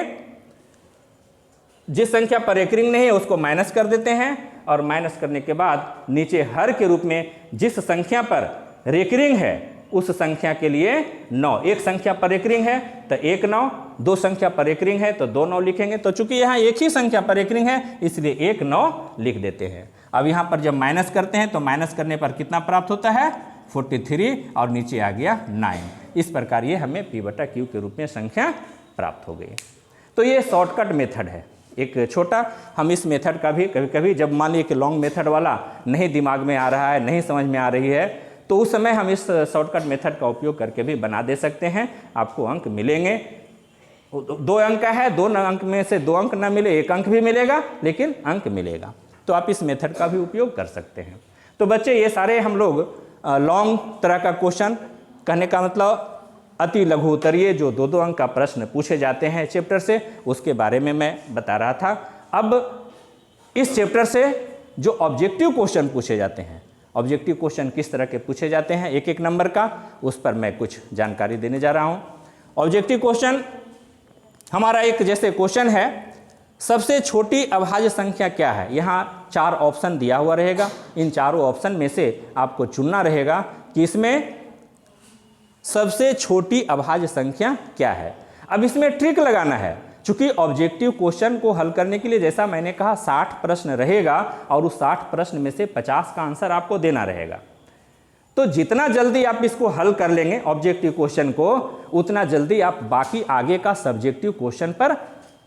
जिस संख्या पर रेकरिंग नहीं है उसको माइनस कर देते हैं और माइनस करने के बाद नीचे हर के रूप में जिस संख्या पर रेकरिंग है उस संख्या के लिए 9। एक संख्या पर रेकरिंग है तो 1 9, 2 संख्या पर रेकरिंग है तो 2 9 लिखेंगे। तो चूंकि यहाँ एक ही संख्या पर रेकरिंग है इसलिए 1 9 लिख देते हैं। अब यहाँ पर जब माइनस करते हैं तो माइनस करने पर कितना प्राप्त होता है, 43 और नीचे आ गया 9। इस प्रकार ये हमें P/Q के रूप में संख्या प्राप्त हो गई। तो ये शॉर्टकट मेथड है एक छोटा। हम इस मेथड का भी कभी कभी जब मान लीजिए कि लॉन्ग मेथड वाला नहीं दिमाग में आ रहा है, नहीं समझ में आ रही है, तो उस समय हम इस शॉर्टकट मेथड का उपयोग करके भी बना दे सकते हैं। आपको अंक मिलेंगे, 2 अंक है, 2 अंक में से 2 अंक ना मिले 1 अंक भी मिलेगा लेकिन अंक मिलेगा। तो आप इस मेथड का भी उपयोग कर सकते हैं। तो बच्चे ये सारे हम लोग लॉन्ग तरह का क्वेश्चन, कहने का मतलब अति लघु उत्तरीय जो 2 अंक का प्रश्न पूछे जाते हैं चैप्टर से, उसके बारे में मैं बता रहा था। अब इस चैप्टर से जो ऑब्जेक्टिव क्वेश्चन पूछे जाते हैं, ऑब्जेक्टिव क्वेश्चन किस तरह के पूछे जाते हैं 1-1 नंबर का, उस पर मैं कुछ जानकारी देने जा रहा हूँ। ऑब्जेक्टिव क्वेश्चन हमारा एक जैसे क्वेश्चन है, सबसे छोटी अभाज्य संख्या क्या है। यहाँ 4 ऑप्शन दिया हुआ रहेगा। इन चारों ऑप्शन में से आपको चुनना रहेगा कि इसमें सबसे छोटी अभाज्य संख्या क्या है। अब इसमें ट्रिक लगाना है, चूंकि ऑब्जेक्टिव क्वेश्चन को हल करने के लिए जैसा मैंने कहा 60 प्रश्न रहेगा और उस 60 प्रश्न में से 50 का आंसर आपको देना रहेगा। तो जितना जल्दी आप इसको हल कर लेंगे ऑब्जेक्टिव क्वेश्चन को, उतना जल्दी आप बाकी आगे का सब्जेक्टिव क्वेश्चन पर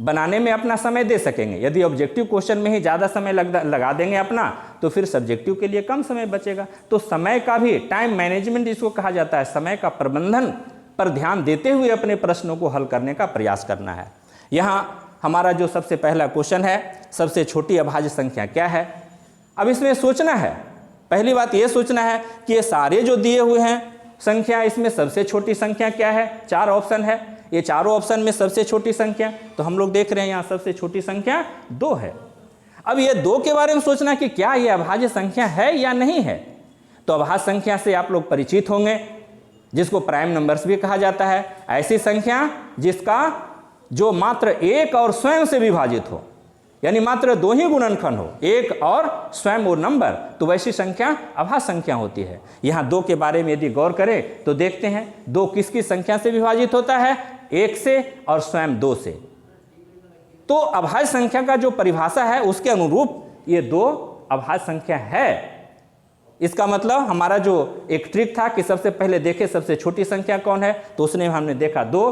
बनाने में अपना समय दे सकेंगे। यदि ऑब्जेक्टिव क्वेश्चन में ही ज़्यादा समय लगा देंगे अपना, तो फिर सब्जेक्टिव के लिए कम समय बचेगा। तो समय का भी, टाइम मैनेजमेंट इसको कहा जाता है, समय का प्रबंधन पर ध्यान देते हुए अपने प्रश्नों को हल करने का प्रयास करना है। यहाँ हमारा जो सबसे पहला क्वेश्चन है, सबसे छोटी अभाज्य संख्या क्या है। अब इसमें सोचना है, पहली बात ये सोचना है कि ये सारे जो दिए हुए हैं संख्या, इसमें सबसे छोटी संख्या क्या है। 4 ऑप्शन है, ये चारों ऑप्शन में सबसे छोटी संख्या, तो हम लोग देख रहे हैं यहाँ सबसे छोटी संख्या 2 है। अब ये 2 के बारे में सोचना कि क्या ये अभाज्य संख्या है या नहीं है। तो अभाज्य संख्या से आप लोग परिचित होंगे, जिसको प्राइम नंबर्स भी कहा जाता है। ऐसी संख्या जिसका जो मात्र 1 और स्वयं से विभाजित हो, यानी मात्र 2 ही गुणनखंड हो, 1 और स्वयं और नंबर, तो वैसी संख्या अभाज्य संख्या होती है। यहाँ 2 के बारे में यदि गौर करें तो देखते हैं 2 किसकी संख्या से विभाजित होता है, 1 से और स्वयं 2 से। तो अभाज्य संख्या का जो परिभाषा है उसके अनुरूप ये 2 अभाज्य संख्या है। इसका मतलब हमारा जो एक ट्रिक था कि सबसे पहले देखे सबसे छोटी संख्या कौन है, तो उसने हमने देखा 2,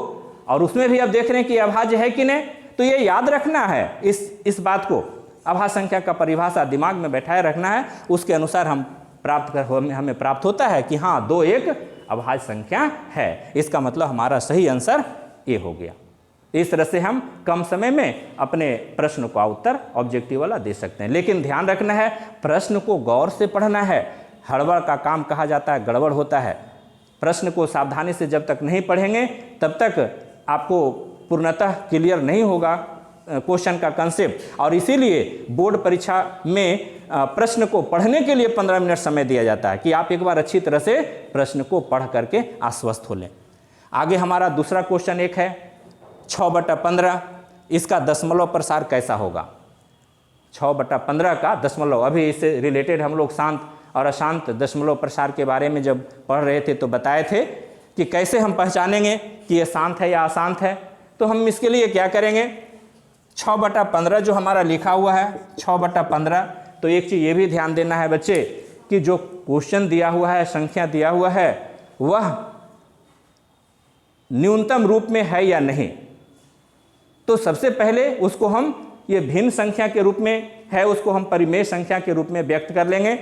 और उसमें भी अब देख रहे हैं कि अभाज्य है कि नहीं। तो ये याद रखना है, इस बात को, अभाज्य संख्या का परिभाषा दिमाग में बैठाए रखना है। उसके अनुसार हमें प्राप्त होता है कि हाँ 2 एक अभाज्य संख्या है। इसका मतलब हमारा सही आंसर ए हो गया। इस तरह से हम कम समय में अपने प्रश्न का उत्तर ऑब्जेक्टिव वाला दे सकते हैं। लेकिन ध्यान रखना है, प्रश्न को गौर से पढ़ना है। हड़बड़ का काम कहा जाता है, गड़बड़ होता है। प्रश्न को सावधानी से जब तक नहीं पढ़ेंगे तब तक आपको पूर्णतः क्लियर नहीं होगा क्वेश्चन का कंसेप्ट। और इसीलिए बोर्ड परीक्षा में प्रश्न को पढ़ने के लिए 15 मिनट समय दिया जाता है कि आप एक बार अच्छी तरह से प्रश्न को पढ़ करके आश्वस्त हो लें। आगे हमारा दूसरा क्वेश्चन एक है, 6/15 इसका दशमलव प्रसार कैसा होगा? 6/15 का दशमलव, अभी इससे रिलेटेड हम लोग शांत और अशांत दशमलव प्रसार के बारे में जब पढ़ रहे थे तो बताए थे कि कैसे हम पहचानेंगे कि ये शांत है या अशांत है। तो हम इसके लिए क्या करेंगे, 6/15 जो हमारा लिखा हुआ है 6/15, तो एक चीज़ ये भी ध्यान देना है बच्चे कि जो क्वेश्चन दिया हुआ है, संख्या दिया हुआ है, वह न्यूनतम रूप में है या नहीं। तो सबसे पहले उसको हम, ये भिन्न संख्या के रूप में है, उसको हम परिमेय संख्या के रूप में व्यक्त कर लेंगे।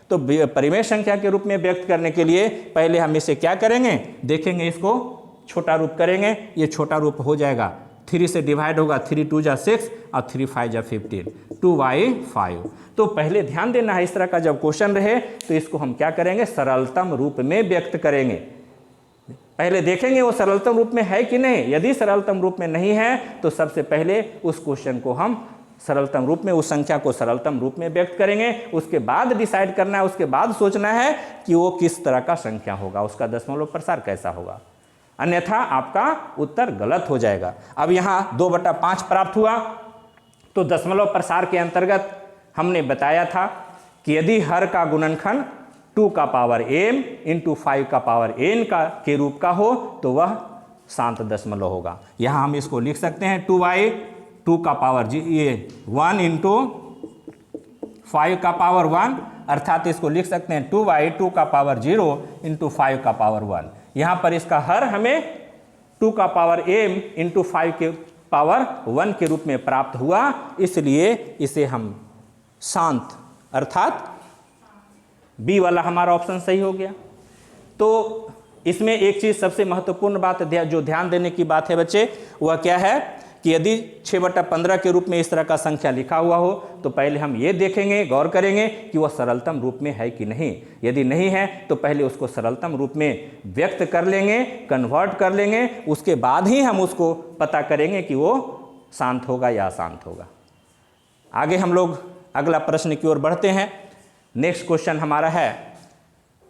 तो परिमेय संख्या के रूप में व्यक्त करने के लिए पहले हम इसे क्या करेंगे, देखेंगे, इसको छोटा रूप करेंगे। ये छोटा रूप हो जाएगा, 3 से डिवाइड होगा, 3 2 जा 6 और 3 5 जा 15, 2/5। तो पहले ध्यान देना है, इस तरह का जब क्वेश्चन रहे तो इसको हम क्या करेंगे, सरलतम रूप में व्यक्त करेंगे। पहले देखेंगे वो सरलतम रूप में है कि नहीं। यदि सरलतम रूप में नहीं है तो सबसे पहले उस क्वेश्चन को हम सरलतम रूप में, उस संख्या को सरलतम रूप में व्यक्त करेंगे। उसके बाद डिसाइड करना है, उसके बाद सोचना है कि वो किस तरह का संख्या होगा, उसका दशमलव प्रसार कैसा होगा, अन्यथा आपका उत्तर गलत हो जाएगा। अब यहाँ 2/5 प्राप्त हुआ, तो दशमलव प्रसार के अंतर्गत हमने बताया था कि यदि हर का गुणनखंड 2 का पावर m इंटू 5 का पावर n का के रूप का हो तो वह शांत दशमलव होगा। यहाँ हम इसको लिख सकते हैं 2/2 का पावर ये 1 इंटू 5 का पावर 1, अर्थात इसको लिख सकते हैं 2/2 का पावर 0 इंटू 5 का पावर 1। यहाँ पर इसका हर हमें 2 का पावर m इंटू 5 के पावर 1 के रूप में प्राप्त हुआ, इसलिए इसे हम शांत, अर्थात बी वाला हमारा ऑप्शन सही हो गया। तो इसमें एक चीज़ सबसे महत्वपूर्ण बात जो ध्यान देने की बात है बच्चे, वह क्या है कि यदि 6/15 के रूप में इस तरह का संख्या लिखा हुआ हो तो पहले हम ये देखेंगे, गौर करेंगे कि वह सरलतम रूप में है कि नहीं। यदि नहीं है तो पहले उसको सरलतम रूप में व्यक्त कर लेंगे, कन्वर्ट कर लेंगे, उसके बाद ही हम उसको पता करेंगे कि वो शांत होगा या अशांत होगा। आगे हम लोग अगला प्रश्न की ओर बढ़ते हैं। नेक्स्ट क्वेश्चन हमारा है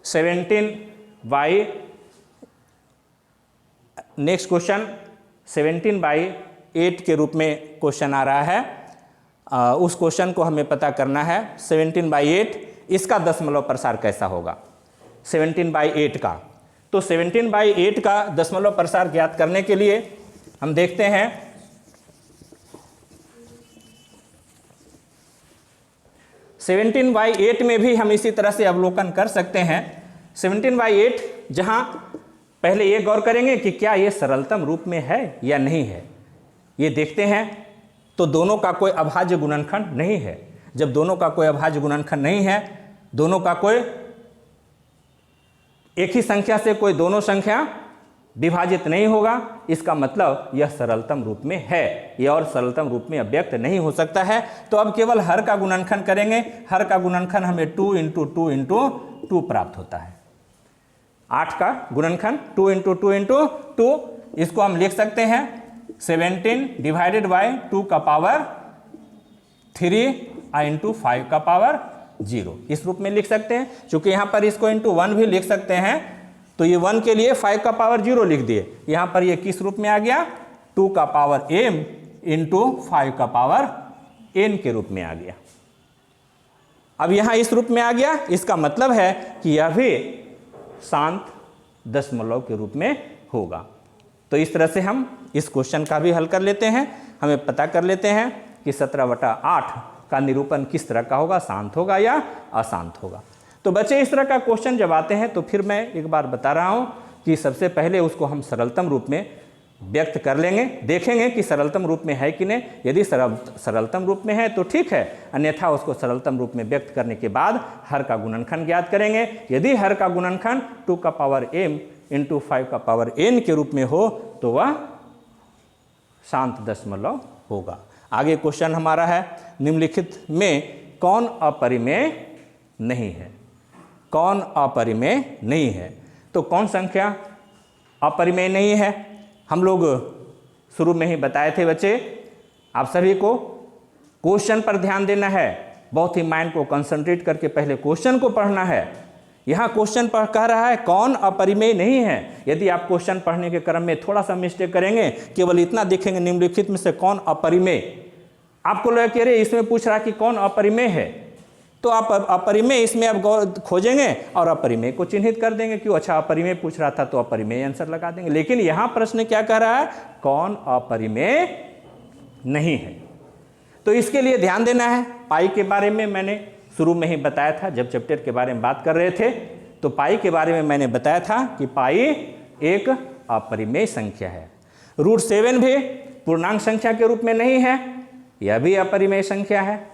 17/8 के रूप में क्वेश्चन आ रहा है। उस क्वेश्चन को हमें पता करना है 17/8 इसका दशमलव प्रसार कैसा होगा, 17/8 का। तो 17/8 का दशमलव प्रसार ज्ञात करने के लिए हम देखते हैं 17/8 में भी हम इसी तरह से अवलोकन कर सकते हैं। 17/8 जहां पहले ये गौर करेंगे कि क्या ये सरलतम रूप में है या नहीं है, ये देखते हैं। तो दोनों का कोई अभाज्य गुणनखंड नहीं है। जब दोनों का कोई अभाज्य गुणनखंड नहीं है, दोनों का कोई एक ही संख्या से कोई दोनों संख्या विभाजित नहीं होगा, इसका मतलब यह सरलतम रूप में है, यह और सरलतम रूप में अव्यक्त नहीं हो सकता है। तो अब केवल हर का गुणनखंड करेंगे। हर का गुणनखंड हमें 2 इंटू 2 इंटू 2 प्राप्त होता है। 8 का गुणनखंड 2 इंटू 2 इंटू 2, इसको हम लिख सकते हैं 17 डिवाइडेड बाय 2 का पावर 3 इंटू 5 का पावर 0, इस रूप में लिख सकते हैं। चूंकि यहाँ पर इसको इंटू 1 भी लिख सकते हैं, तो ये 1 के लिए 5 का पावर 0 लिख दिए। यहाँ पर ये किस रूप में आ गया, 2 का पावर m इंटू 5 का पावर n के रूप में आ गया। अब यहाँ इस रूप में आ गया, इसका मतलब है कि यह भी शांत दशमलव के रूप में होगा। तो इस तरह से हम इस क्वेश्चन का भी हल कर लेते हैं। हमें पता कर लेते हैं कि 17/8 का निरूपण किस तरह का होगा, शांत होगा या अशांत होगा। तो बच्चे इस तरह का क्वेश्चन जब आते हैं तो फिर मैं एक बार बता रहा हूं कि सबसे पहले उसको हम सरलतम रूप में व्यक्त कर लेंगे, देखेंगे कि सरलतम रूप में है कि नहीं। यदि सरलतम रूप में है तो ठीक है, अन्यथा उसको सरलतम रूप में व्यक्त करने के बाद हर का गुणनखंड ज्ञात करेंगे। यदि हर का गुणनखंड 2 का पावर m इंटू 5 का पावर n के रूप में हो तो वह शांत दशमलव होगा। आगे क्वेश्चन हमारा है, निम्नलिखित में कौन अपरिमेय नहीं है, कौन अपरिमेय नहीं है। तो कौन संख्या अपरिमेय नहीं है, हम लोग शुरू में ही बताए थे बच्चे। आप सभी को क्वेश्चन पर ध्यान देना है, बहुत ही माइंड को कंसंट्रेट करके पहले क्वेश्चन को पढ़ना है। यहाँ क्वेश्चन पर कह रहा है कौन अपरिमेय नहीं है। यदि आप क्वेश्चन पढ़ने के क्रम में थोड़ा सा मिस्टेक करेंगे, केवल इतना देखेंगे निम्नलिखित में से कौन अपरिमेय, आपको लगे कि अरे इसमें पूछ रहा है कि कौन अपरिमेय है, तो आप अपरिमेय इसमें आप गौर खोजेंगे और अपरिमेय को चिन्हित कर देंगे। क्यों, अच्छा अपरिमेय पूछ रहा था तो अपरिमेय आंसर लगा देंगे। लेकिन यहाँ प्रश्न क्या कह रहा है, कौन अपरिमेय नहीं है। तो इसके लिए ध्यान देना है। पाई के बारे में मैंने शुरू में ही बताया था, जब चैप्टर के बारे में बात कर रहे थे तो पाई के बारे में मैंने बताया था कि पाई एक अपरिमेय संख्या है। √7 भी पूर्णांक संख्या के रूप में नहीं है, यह भी अपरिमेय संख्या है।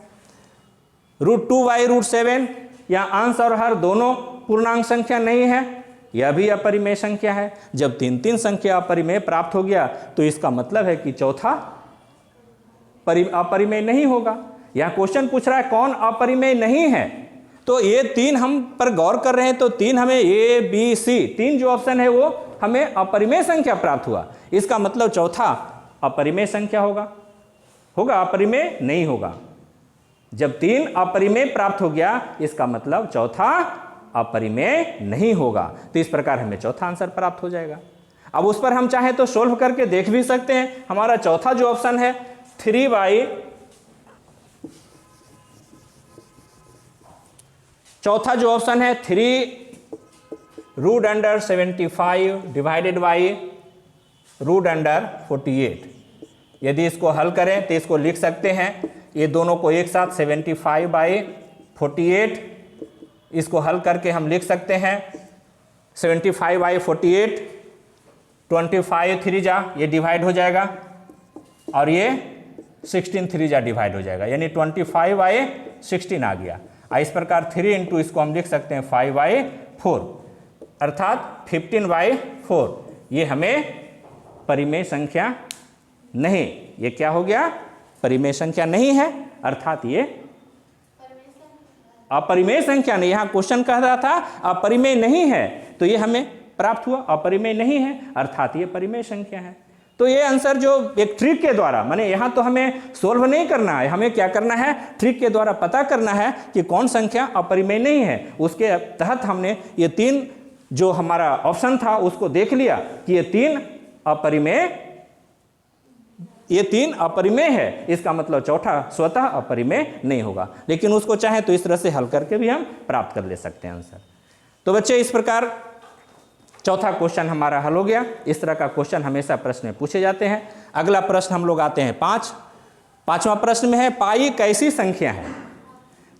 √2/√7 या अंश और हर दोनों पूर्णांक संख्या नहीं है, यह भी अपरिमेय संख्या है। जब 3 संख्या अपरिमेय प्राप्त हो गया तो इसका मतलब है कि चौथा अपरिमेय नहीं होगा। यह क्वेश्चन पूछ रहा है कौन अपरिमेय नहीं है, तो ये 3 हम पर गौर कर रहे हैं, तो 3 हमें A, B, C 3 जो ऑप्शन है वो हमें अपरिमेय संख्या प्राप्त हुआ। इसका मतलब चौथा अपरिमेय संख्या होगा, अपरिमेय नहीं होगा। जब 3 अपरिमेय प्राप्त हो गया इसका मतलब चौथा अपरिमेय नहीं होगा। तो इस प्रकार हमें चौथा आंसर प्राप्त हो जाएगा। अब उस पर हम चाहें तो सोल्व करके देख भी सकते हैं। हमारा चौथा जो ऑप्शन है 3/, चौथा जो ऑप्शन है 3√75 डिवाइडेड बाई √48। यदि इसको हल करें तो इसको लिख सकते हैं, ये दोनों को एक साथ 75/48, इसको हल करके हम लिख सकते हैं 75/48, 25 3 जा ये डिवाइड हो जाएगा और ये 16 3 जा डिवाइड हो जाएगा, यानी 25/16 आ गया। इस प्रकार 3 इंटू इसको हम लिख सकते हैं 5/4 अर्थात 15/4। ये हमें परिमेय संख्या नहीं, ये क्या हो गया, परिमेय संख्या नहीं है, अर्थात ये अपरिमेय संख्या नहीं। यहाँ क्वेश्चन कह रहा था अपरिमेय नहीं है, तो ये हमें प्राप्त हुआ अपरिमेय नहीं है, अर्थात ये परिमेय संख्या है। तो ये आंसर जो एक ट्रिक के द्वारा, माने यहाँ तो हमें सोल्व नहीं करना है, हमें क्या करना है, ट्रिक के द्वारा पता करना है कि कौन संख्या अपरिमेय नहीं है। उसके तहत हमने ये 3 जो हमारा ऑप्शन था उसको देख लिया कि ये 3 अपरिमेय है, इसका मतलब चौथा स्वतः अपरिमेय नहीं होगा। लेकिन उसको चाहे तो इस तरह से हल करके भी हम प्राप्त कर ले सकते हैं आंसर। तो बच्चे इस प्रकार चौथा क्वेश्चन हमारा हल हो गया। इस तरह का क्वेश्चन हमेशा प्रश्न में पूछे जाते हैं। अगला प्रश्न हम लोग आते हैं 5वां प्रश्न में है पाई कैसी संख्या है।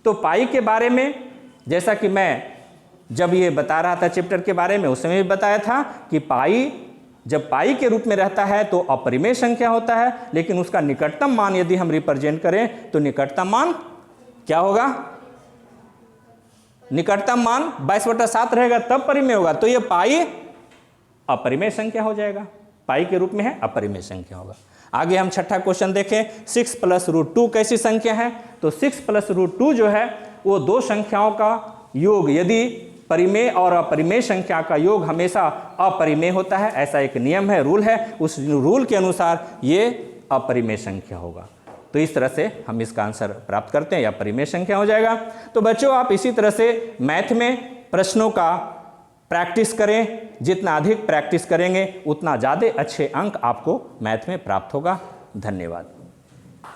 तो पाई के बारे में जैसा कि मैं जब ये बता रहा था चैप्टर के बारे में उस समय भी बताया था कि पाई जब पाई के रूप में रहता है तो अपरिमेय संख्या होता है, लेकिन उसका निकटतम मान यदि हम रिप्रेजेंट करें तो निकटतम मान क्या होगा, निकटतम मान 22/7 रहेगा तब परिमेय होगा। तो ये पाई अपरिमेय संख्या हो जाएगा, पाई के रूप में है अपरिमेय संख्या होगा। आगे हम छठा क्वेश्चन देखें, 6 + √2 कैसी संख्या है। तो 6 + √2 जो है वो दो संख्याओं का योग, यदि परिमेय और अपरिमेय संख्या का योग हमेशा अपरिमेय होता है, ऐसा एक नियम है, रूल है, उस रूल के अनुसार ये अपरिमेय संख्या होगा। तो इस तरह से हम इसका आंसर प्राप्त करते हैं, या परिमेय संख्या हो जाएगा। तो बच्चों आप इसी तरह से मैथ में प्रश्नों का प्रैक्टिस करें, जितना अधिक प्रैक्टिस करेंगे उतना ज़्यादा अच्छे अंक आपको मैथ में प्राप्त होगा। धन्यवाद।